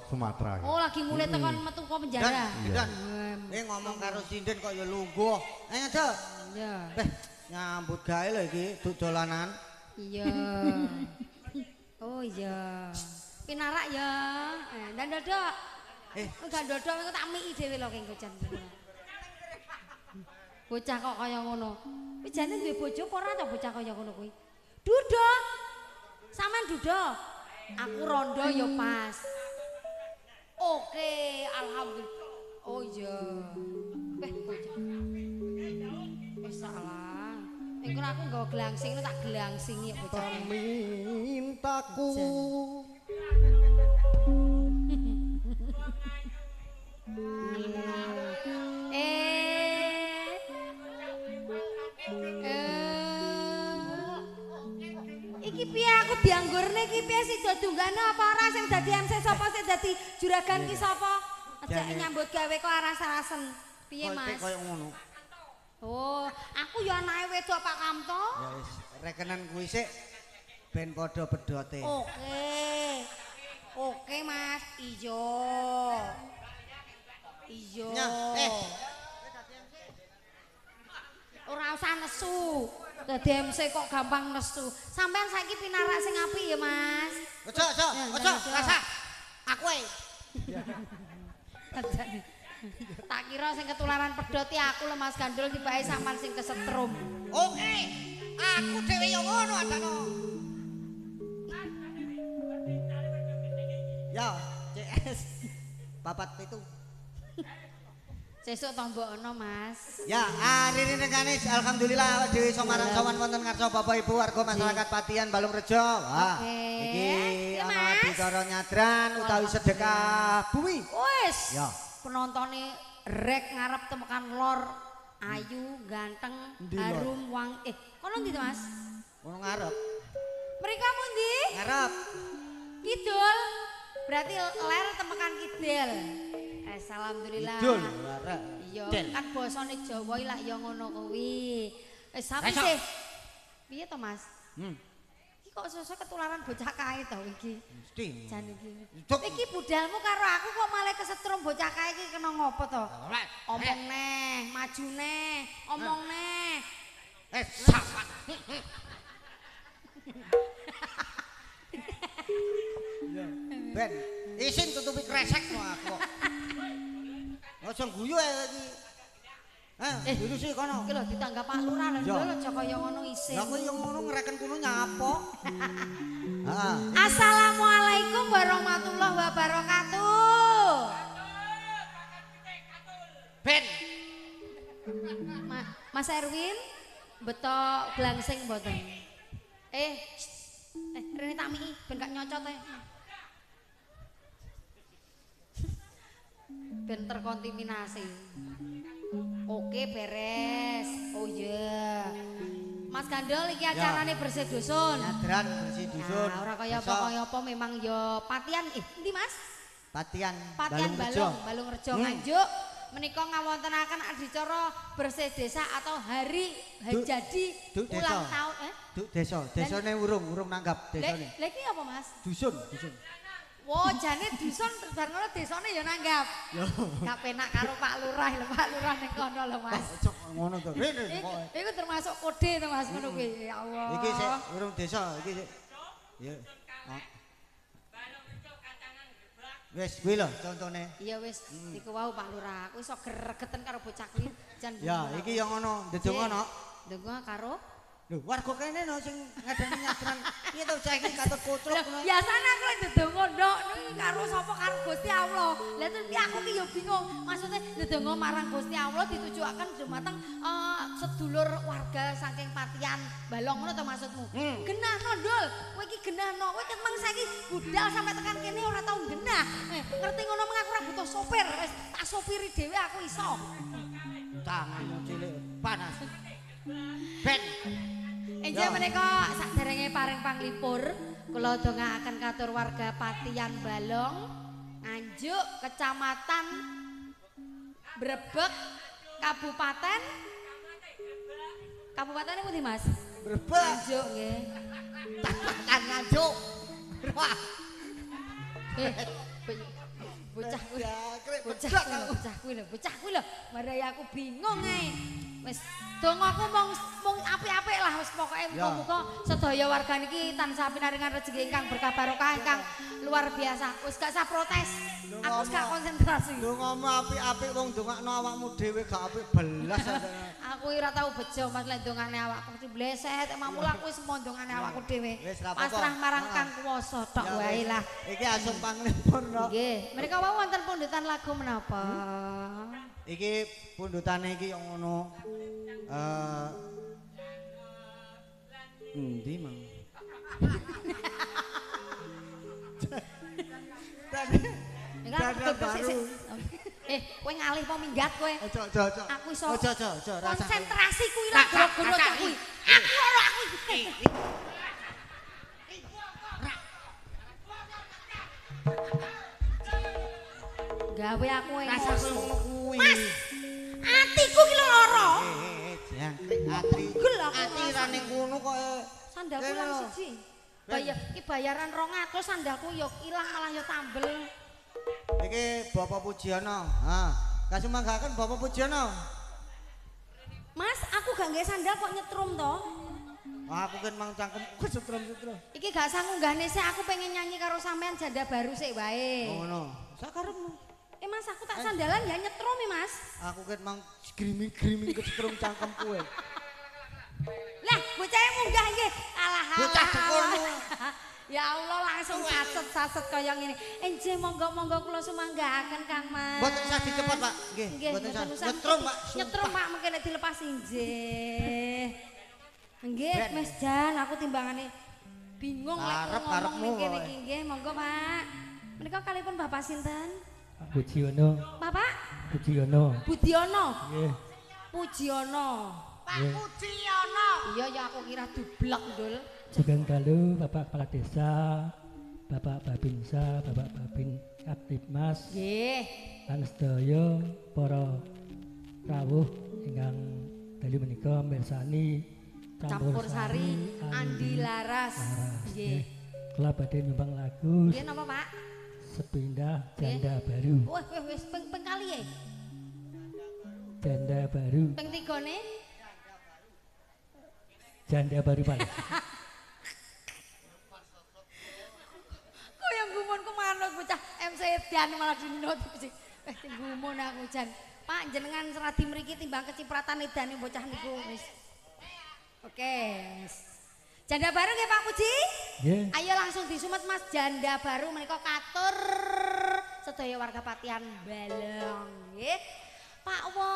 Sumatera. Oh, lagi mulai tekan metu ke penjara. Dan ngomong karo sinden kok ya lungguh. Ayo, Cuk. Iya. Nyambut gawe lho iki dolanan. Iya. Oh iya. Pinarak ya. Dan dodok. Enggak dodok engko tak miki dhewe lho kengko jan. Bocah kok kaya ngono. Kuwi jane duwe bojo apa ora ta bocah kaya ngono kuwi? Duduk. Sampean duduk. Aku rondo ya pas. Oke, alhamdulillah. Oh iya. Bocah. Salah. Engko aku nggawa glangsing tak glangsingi bocah. Mintaku. Iki piye aku dianggurne iki piye sida dunggane apa ora sing dadi MC sapa sing dadi juragan ki sapa? Aja nyambut gawe kok aras-arasen. Piye Mas? Koyo ngono. Oh, aku ya anake wedok Pak Kamto. Ya wis, rekenan kuwi sik ben padha pedote. Oke. Oke Mas, ijo. Ijo. Ora usah nesu. Dadi MC kok gampang nesu. Sampean saiki pinarak sing apik ya, Mas. Ojo, rasa. Aku ae. Tak kira sing ketularan pedhot aku lho Mas Gandul tibake sampean sing kesetrum. Oke. Aku dhewe yo ngono adano. Ya, CS. Papat pitu. Sesuk tombokno Mas. Ya, hari ini Ganis alhamdulillah awak dhewe iso marang-sowan wonten ngarsa Bapak Ibu warga masyarakat Patian Balungrejo. Wah, iki ana acara nyadran utawi sedekah bumi. Wis. Ya. Penontone rek ngarep temekan lor ayu, ganteng, harum, wang kono ndi to Mas? Kono ngarep. Mrika pundi? Ngarep. Kidul. Berarti ler temekan kidul. Alhamdulillah. Kidul. Iya, kan basane Jawa lak ya ngono kuwi. Sampe sih. Piye to Mas? Iki kok sesuk ketularan bocah kae to iki. Mesti. Jan iki. Iki budalmu karo aku kok malah kesetrum bocah kae iki kena ngopo to? Omong neh, maju neh, omong neh. Sapat. Ben, isin tutupi kresek no aku. Aja guyu iki. Dulu sih kono. Iki lho ditanggap Pak Lurah lho aja kaya ngono isin. Lah kowe yo ngono ngereken kuno nyapa. Heeh. Assalamualaikum warahmatullahi wabarakatuh. Ben. Mas Erwin, betok glangsing mboten? Rene tak miki ben gak nyocot ben terkontaminasi. Oke, beres. Oh iya. Mas Gandol iki acarane bersih dusun. Nyadran bersih dusun. Nah, ora kaya apa memang ya patian endi Mas? Patian Balung Rejo Nganjuk menika ngawontenaken adicara bersih desa atau hari jadi ulang tahun Duk desa, desane urung nanggap desane. Lha iki apa Mas? Dusun. Wo jane dusun terus bar ngono desane ya nanggap. Gak penak karo Pak Lurah lho, Pak Lurah ning kono lho Mas. Cok ngono to. Iku termasuk kode to Mas ngono kuwi. Ya Allah. Iki sik urung desa iki sik. Ya. Wis kuwi lho contone. Iya wis iku wau Pak Lurah. Aku iso gregeten karo bocah kuwi jan. Ya iki yang ngono, ndedonga no. Ndonga karo Lho warga kene no sing ngadani nyadran. Piye to cah iki katut kocrok ngono. biasane aku lek ndedonga ndok niki karo sapa karo Gusti Allah. Lah terus aku ki ya bingung. Maksudnya ndedonga marang Gusti Allah ditujuaken dumateng sedulur warga saking Patian Balong ngono to maksudmu? Genahno Ndul. Kowe iki genahno. Kowe kemeng saiki budal sampai tekan kene ora tau genah. Ngerti ngono meng aku ora butuh sopir. Wis tak sopiri dhewe aku iso. Tangan cilik panas. Ben. Enjak menika saderenge paring panglipur kula dongaaken katur warga Patian Balong Nganjuk Kecamatan Brebek Kabupaten pundi Mas? Brebek. Nganjuk nggih. Takan Nganjuk. Wah. Bocah kuwi lho. Marai aku bingung ae. Wis dongaku mung apik-apik lah wis pokoke muga-muga sedaya warga niki tansah pinaringan rezeki ingkang berkah barokah ingkang luar biasa. Wis gak usah protes. Aku gak konsentrasi. Dongamu apik-apik wong dongakno awakmu dhewe gak apik belas. Aku ora tau bejo Mas lek dongane awakku mesti bleset. Mamula aku wis mau dongane awakku dhewe. Pasrah marang Kang Kuwasa tok wae lah. Iki asung panglipur no. Nggih, mereka wau wonten pundutan lagu menapa? Iki pundutane iki yang ngono. Endi mang? Dada baru. Kowe ngalih apa minggat kowe? Ojo. Aku iso. Ojo. Konsentrasi kuwi ra goro-goro tok kuwi. Aku ora aku. Gawe aku emosi. Mas, atiku ki lara. Ati ra ning kono kok. Sandalku ilang siji. Iki bayaran 200 sandalku yo ilang malah yo tambel. Iki Bapak Pujiono. Ha, kasumanggaken Bapak Pujiono. Mas, aku gak nggae sandal kok nyetrum to. Aku kan mang cangkemku setrum-setrum. Iki gak sang ngunggahne sik aku pengen nyanyi karo sampean janda baru sik wae. Oh ngono. Sakarepmu. Mas aku tak sandalan ya nyetrum Mas. Aku kan mang griming-griming ke setrum cangkemku. Lah, bocah munggah nggih. Alah. Bocah tekono. Ya Allah langsung saset kaya ngene. Enjih monggo-monggo kula sumanggahaken Kang Mas. Mboten usah dicepot, Pak. Nggih, mboten usah. Nyetrum, Pak. Nyetrum, Pak, mengke nek dilepas injih. Nggih, Mas Jan, aku timbangane bingung lek ngomong mengkene iki nggih. Monggo, Pak. Menika kalipun Bapak sinten? Pujiono. Bapak? Pujiono. Budiono. Nggih. Pujiono. Pak Pujiono. Iya ya aku kira dublek, Ndul. Sugeng dalu Bapak Kepala Desa, Bapak Babinsa, Bapak Babin Kaptibmas. Nggih. Lan sedaya para rawuh ingkang dalu menika mirsani Campur Sari Andi Laras. Nggih. Kula badhe nyumbang lagu. Nggih napa, Pak? Sepindah Janda Baru. Wis ping kali ya. Janda Baru. Ping tigane? Janda Baru Pak. Kok yang gumun kemana bocah MC Dian malah dinot sih. Gumun aku jan. Pak jenengan seradi mriki timbang kecipratan edane bocah niku wis. Oke. Janda baru nggih Pak Puji? Nggih. Ayo langsung disumet Mas janda baru menika katur sedaya warga Patian Balong nggih. Pak Wo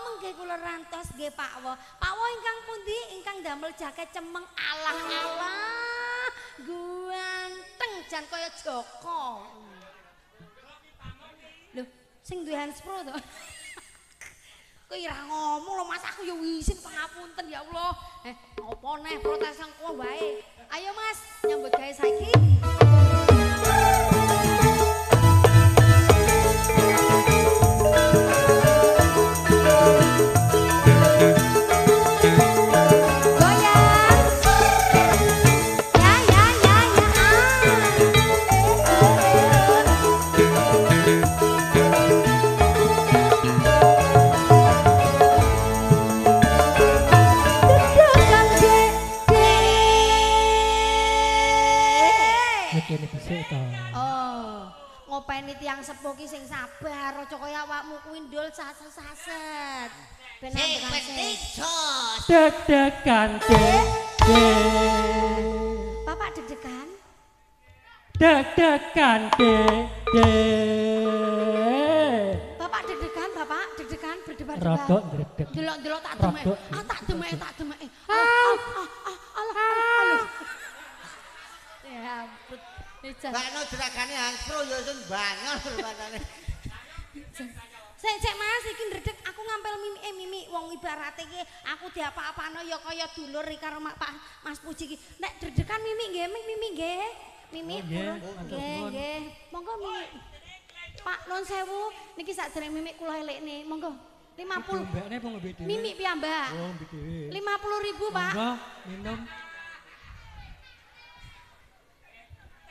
mengke kula rantos nggih Pak Wo. Pak Wo ingkang pundi ingkang damel jaket cemeng alah-alah ganteng jan kaya Joko. Lho, Sing duwe hanspro to. Kowe ora ngomong lho Mas, aku ya isin pangapunten ya Allah. Ngopo neh protes engko wae. Ayo Mas, nyambut gawe saiki. Ngopeni tiyang sepuh ki sing sabar aja kaya awakmu kuwi ndul saset-saset. Ben penting jos. Deg-degan Bapak deg-degan? Deg-degan Bapak deg-degan, Bapak deg-degan berdebar-debar. Rodok ndredeg. Delok-delok tak demek. Tak demek. Allah. Ya ampun. Bakno jeragane Hanspro ya sing bangor rupane. Sik Mas iki ndredeg aku ngampel mimi wong ibarate iki aku diapa-apano ya kaya dulur karo Pak Mas Puji iki. Nek dredegan mimi nggih nggih. Mimi nggih. Monggo mimi. Pak nuwun sewu niki sakdereng mimi kula elekne. Monggo 50. Mbakne apa ngombe dhewe? Mimi piyambak. Oh, ngombe dhewe. 50.000, Pak. Monggo minum.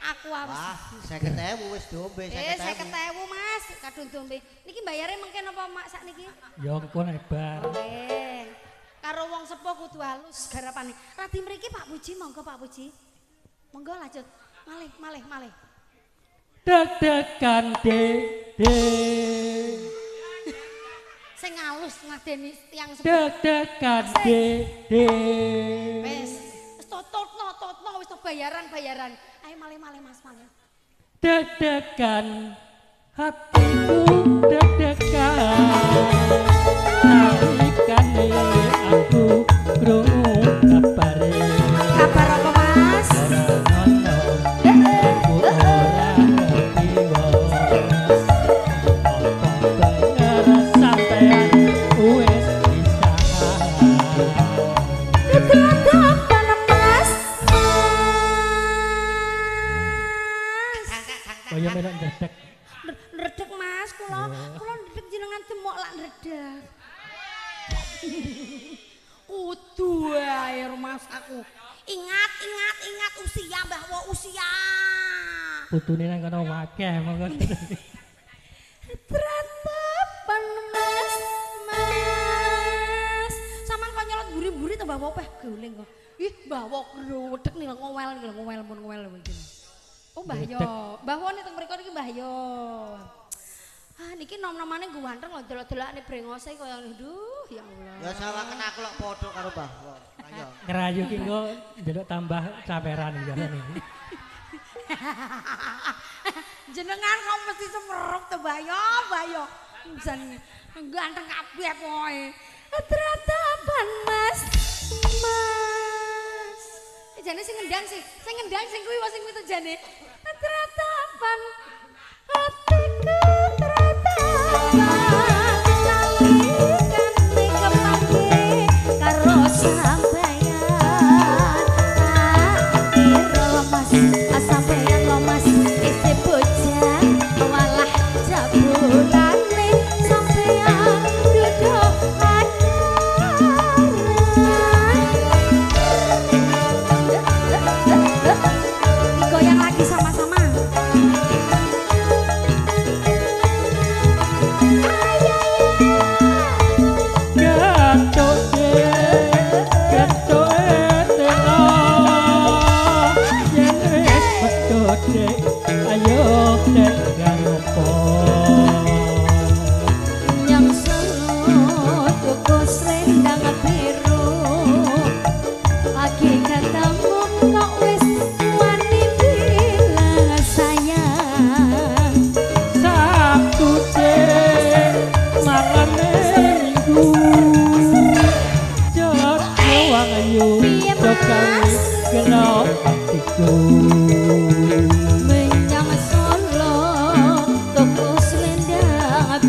Aku wis. Wah, 50.000 wis dombe 50.000. 50.000 Mas, kadung dombe. Niki bayare mengke napa Mak sakniki? Ya engko nek bar. Nggih. Karo wong sepuh kudu halus garapane. Radi mriki Pak Puji, monggo Pak Puji. Monggo lanjut. Malih. Deg-degan Sing halus ngadeni tiyang sepuh. Deg-degan Wis totno wis bayaran. Ayo malih Mas malih. Deg-degan hatiku deg-degan nalikane aku krungu kabare. Kabar apa Mas? Aku ora ngerti apa bener sampean wis pisahan. Kaya melok ndredeg. Ndredeg Mas, kula ndredeg jenengan demok lak ndredeg. Kudu ae Mas aku. Ingat usia bahwa usia. Putune nang kono wakeh monggo. Tratapan Mas. Saman kok nyolot buri-buri to bawa peh guling kok. Ih, bawa krudek nih ngowel iki. Oh Mbah Yo, Mbah Won teng mriko niki Mbah Yo. Niki nom-nomane guwanteng lho delok-delokane brengose kaya aduh ya Allah. Ya sawaken aku lek padha karo Mbah Won. Ayo. Ngerayu ki engko ndelok tambah caperan iki. Jenengan kok mesti semeruk to Mbah Yo. Jan ganteng kabeh pokoke. Tratapan Mas. Jane sing ngendang sing kuwi wae sing kuwi to jane. Tratapan hatiku tratapan lalikan kepake karo sampeyan. Kira Mas sampeyan lo Mas isi bocah walah jabulane sampeyan duduk digoyang lagi sama-sama.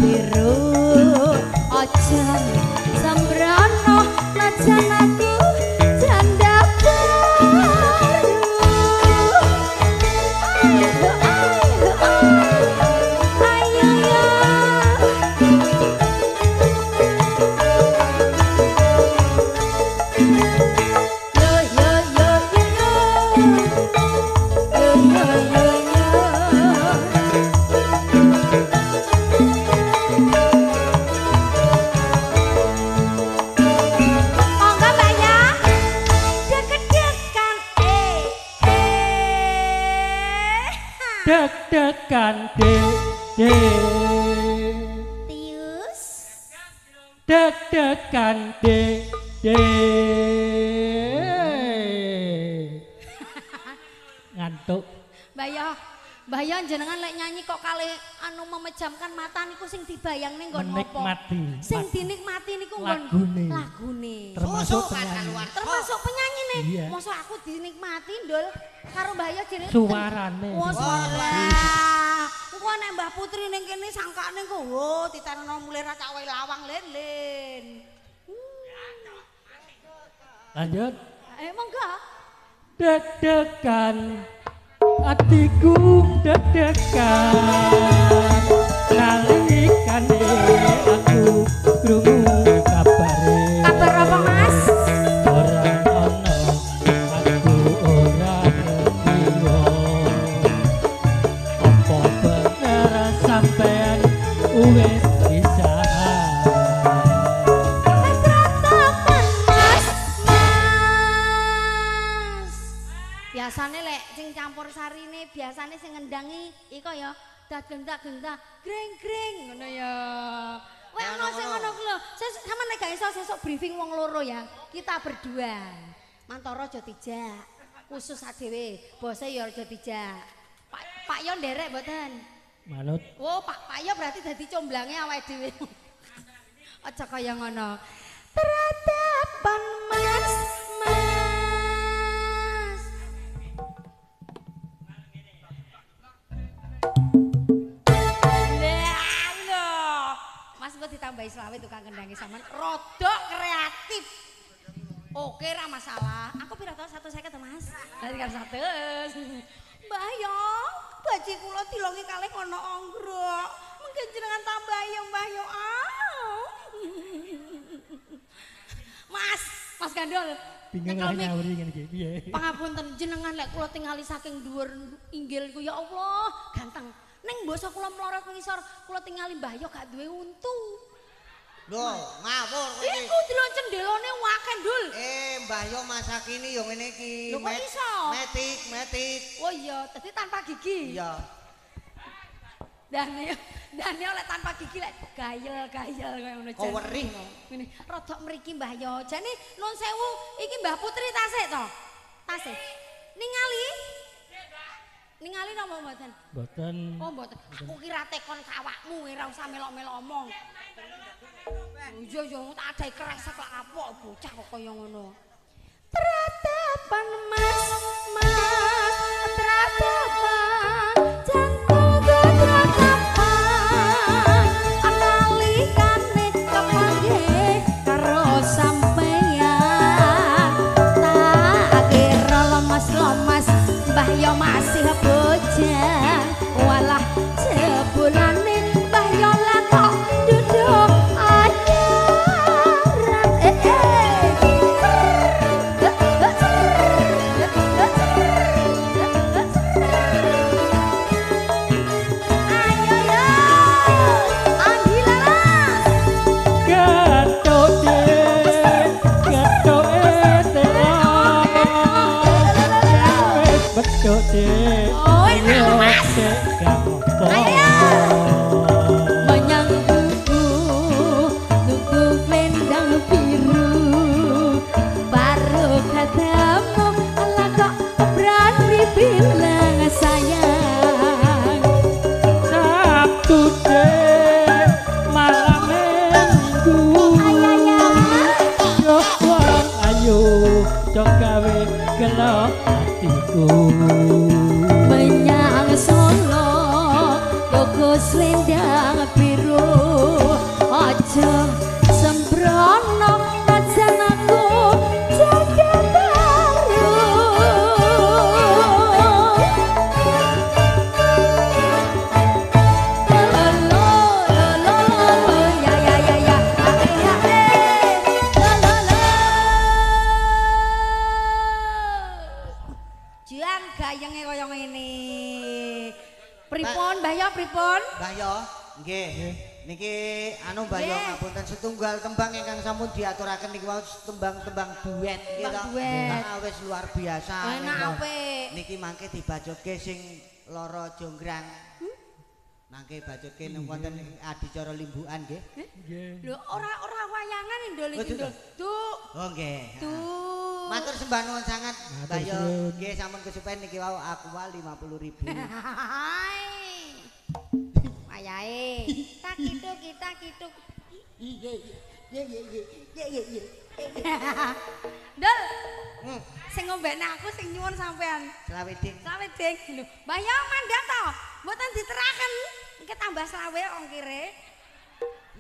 biru aja sembrono najan aku janda baru ayo deg-degan tius deg-degan ngantuk Mbah Yo jenengan lek nyanyi kok kali anu memejamkan mata niku sing dibayang ning nggon apa? menikmati Sing dinikmati niku nggon lagune. termasuk penyanyi Termasuk penyanyi nih. Iya. Mosok aku dinikmati ndul karo Mbah Yo jenenge suarane Oh, suara. Engko nek Mbah Putri ning kene sangkane kok ditaneno mulih ra cawe lawang len-len. lanjut Monggo. deg-degan hatiku deg-degan nalikane aku krungu kabare kabar apa Mas ora ono aku ora ngerti apa bener sampean wis bisa Biasane lek sing campur sarine biasane sing ngendangi iko ya dagenda-genda greng-greng ngono ya. Wek ono sing ngono ku lho. Sama nek gak iso sesuk briefing wong loro ya. Kita berdua. Mantara aja dijak. Khusus adewe. Bose ya aja dijak. Pak Yo nderek mboten? manut Oh, Pak Yo berarti dadi comblange awake dhewe. Aja kaya ngono. Teradapan Mas. Mas kok ditambahi selawe tukang kendangi sampean rodok kreatif. Oke ra masalah. Aku pira tahun 150 Mas. Dari kan 100. Mbah Yo, baji kula dilongi kalih kono anggrok. Mungkin jenengan tambah ya Mbah Yo. Mas Gandol. bingung lagi nyawuri ngene iki piye Pangapunten jenengan lek kula tingali saking dhuwur inggil ku ya Allah, ganteng. Ning basa kula mlorot ngisor, kula tingali Mbah Yo gak duwe untu. Lho, ngawur kowe iki. Iku delok cendelone akeh, Dul. Mbah Yo masa kini yo ngene iki. Lho kok iso? Metik. Oh iya, dadi tanpa gigi. Iya. Dane oleh tanpa gigi lek gayel kaya ngono jan. Kok werih Ngene, rodok mriki Mbah Yo. Jane nun sewu iki Mbah Putri tasik to? Tasik. Ningali napa mboten? mboten Oh mboten. Aku kira tekon awakmu ora usah melok-melok omong. Iya tak adahi kresek lak kapok bocah kok kaya ngono. Teradapan Mas, teradapan jantungku teradapan analikane kepanggih karo sampeyan tak kira lemes-lemes Mbah Yo masih bojang walah jebulane Mbah Yo lah kok duduk gelo hatiku menyang Solo Bogor selendang biru pripun? Mbah yo, nggih. Niki anu Mbah yo ngapunten setunggal tembang ingkang sampun diaturaken niki wau tembang-tembang duet nggih to. Heeh wis luar biasa. Enak apik. Niki mangke dibajutke sing lara jonggrang. Mangke bajutke wonten adicara limbukan nggih. Lho ora wayangan ndol iki ndol. Duk. Oh nggih. Duh. Matur sembah nuwun sangat. Mbah yo nggih sampun kesupen niki wau aqua 50.000. Ayahe. Tak kituk. Iya. Ndol. Sing ngombene aku sing nyuwun sampean. Selawe ding. Selawe ding. Lho, Mbah yo mandang to. Mboten diteraken. Iki tambah selawe ongkire.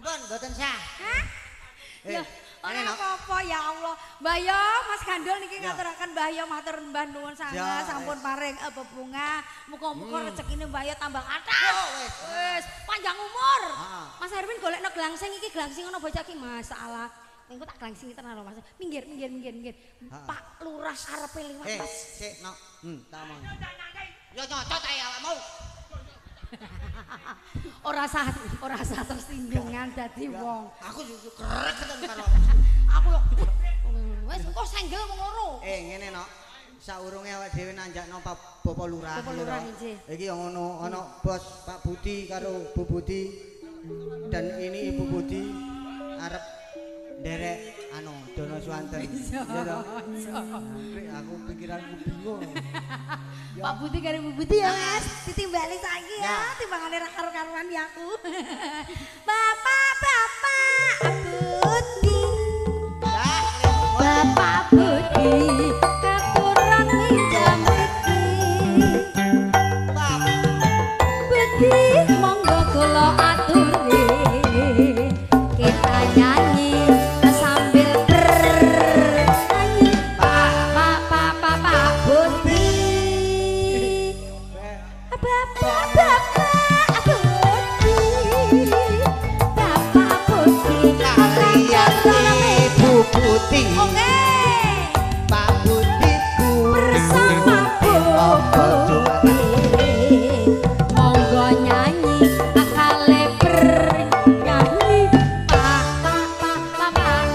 Mbon mboten sah. Hah? Eh, Ora Ano? apa-apa ya Allah. Mbah yo Mas Gandul niki ngaturaken Mbah yo matur mbah nuwun sangat sampun paring bebungah. Muga-muga rezekine Mbah yo tambah kathah. Wis panjang umur. Mas Erwin golekno glangsing iki glangsing ana bocah iki masalah. Engko tak glangsing tenan Mas. Minggir. Pak Lurah arepe liwat Mas. Sik no. Tak omong. Yo nyocot ae awakmu. Ora sah tersinggungan dadi wong. Aku kereketen karo. Aku wis engko senggel ngono. Ngene no. Saurunge awake dhewe nanjakno Bapak Lurah. Bapak Lurah nggih. Iki yang ngono ana Bos Pak Budi karo Bu Budi. Dan ini Ibu Budi arep nderek anu Dono Swanten. Ya to. Aku pikiranku bingung. Pak Budi karo Bu Budi ya Mas, ditimbali saiki ya, timbangane ra karo-karuan ya aku. Bapak Budi. Bapak Budi katuran minjam iki. Budi monggo kula aturi. Kita nyanyi sambil bernyanyi. Bapak Budi. Ibu Budi. Pak Budi Bersama Bu Budi. Monggo nyanyi akale bernyanyi. Bapak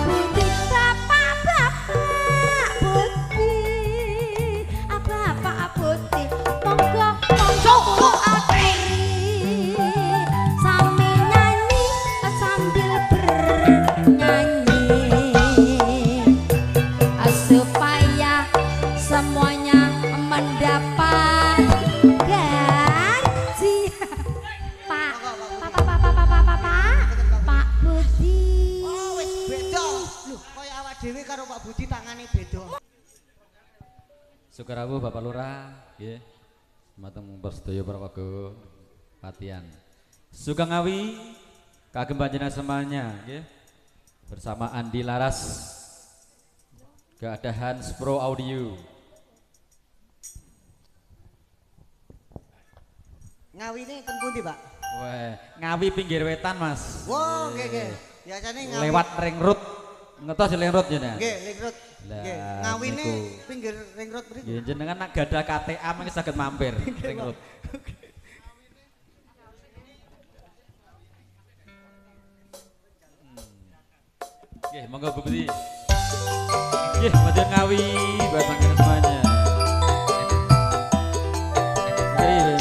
Budi. Bapak Budi. Monggo aturi. Sambil nyanyi sambil bernyanyi. Supaya semuanya mendapat gaji. Pak Budi. Oh wis beda. Lho, kaya awak dhewe karo Pak Budi tangane beda. Syukur rawuh Bapak Lurah, nggih. Mateng persedaya prawaga Patian. Sugeng Ngawi kagem panjenengan semuanya, nggih. Bersama Andi Laras. Keadahan Pro Audio. Ngawine ten pundi, Pak? Wah, Ngawi pinggir wetan, Mas. Wow, nggih. Biasane ngawi Lewat ring road. Ngetos ring road jenengan. nggih, ring road. Nggih. Ngawine niku. pinggir ring road mriki. Nggih, jenengan nak gadah KTA mengki saged mampir ring road. Nggih, monggo Bu Budi. Nggih, Maju Ngawi buat panjenengan semuanya. Nggih.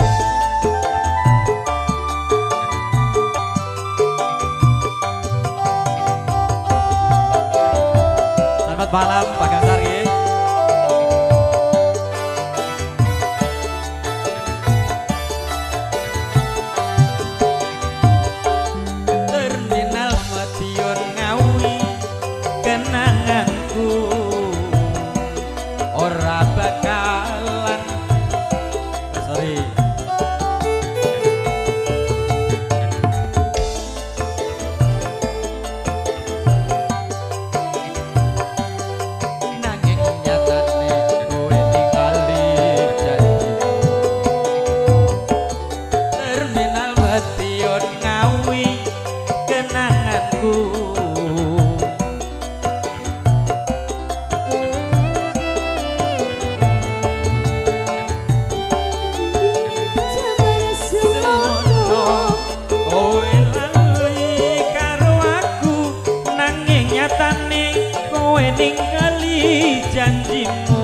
Selamat malam Pak Gansar nggih. Terminal Madiun Ngawi kenanganku ora bakalan sorry nanging nyatane kowe ningali janji terminal Madiun Ngawi kenanganku janjimu.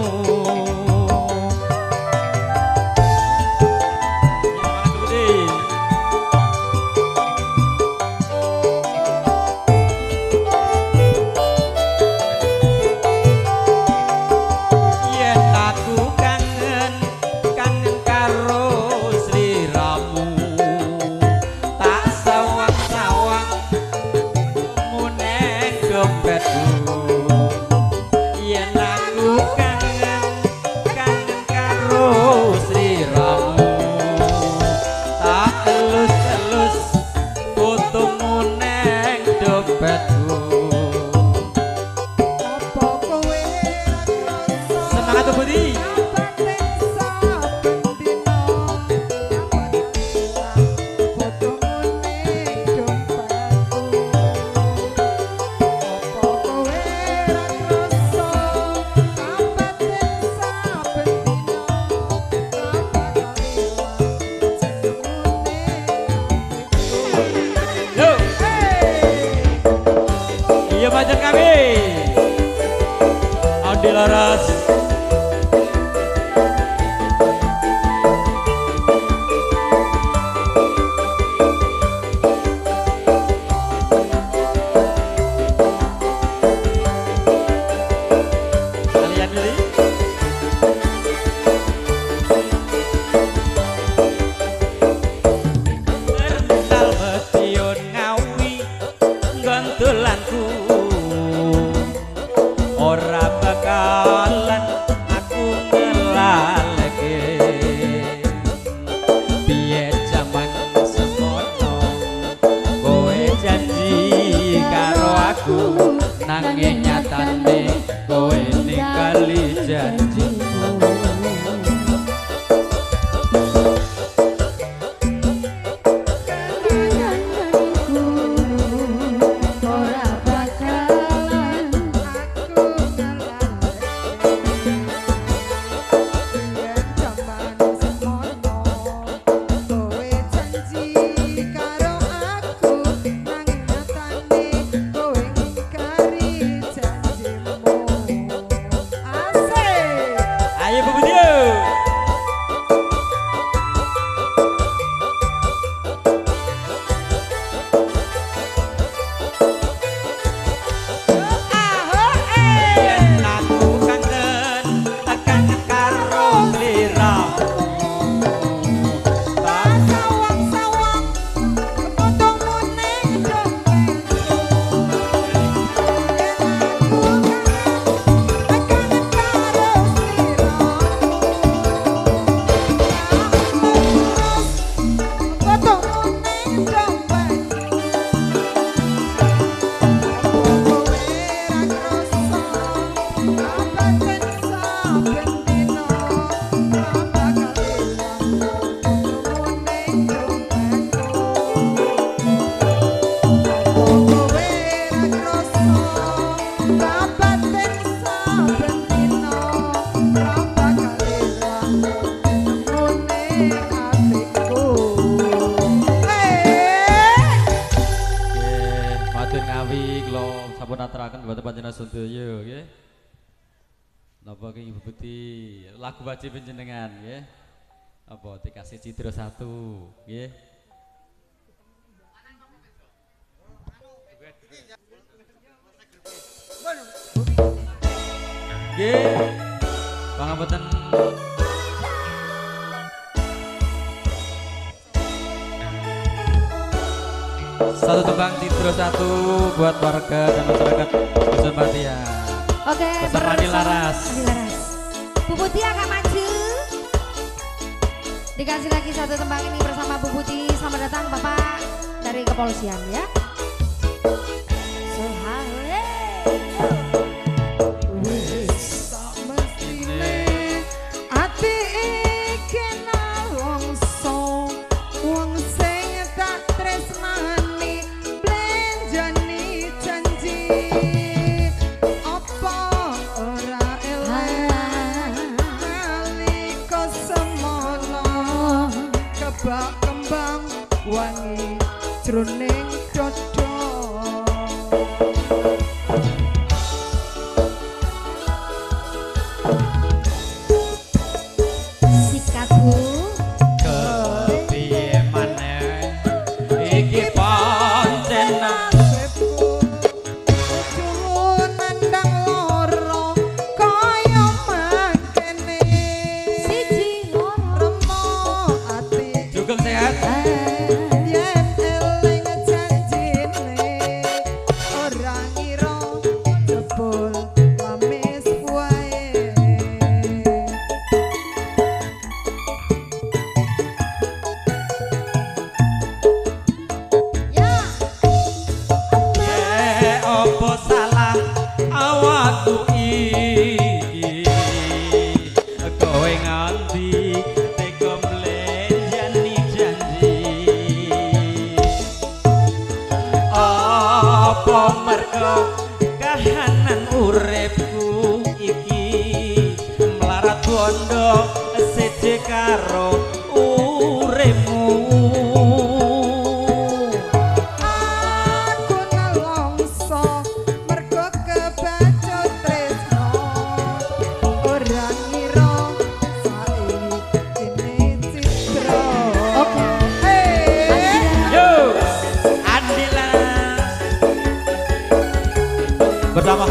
Laras kalian beli terkenal Madiun Ngawi gantulanku ora bakalan aku ngelaleke piye jaman semono kowe janji karo aku nanging nyatane kowe ningali janjimu. Suntoyo nggih. Napa ki Ibu Putih lagu wajib panjenengan nggih. Apa dikasih Cidra 1 nggih. Nggih. Pangapunten. Satu tembang Cidra 1 buat warga dan masyarakat Dusun Patian. Oke, bersama Andi Laras. Bu Putih agak maju. Dikasih lagi satu tembang ini bersama Bu Putih. Selamat datang Bapak dari kepolisian ya. Kembang wangi jroning dodo. apa mergo kahanan uripku iki melarat bondo seje karo uripmu. Aku nelongso mergo kebacut tresno ora ngira saiki ini citra. Oke. Yo Andila bersama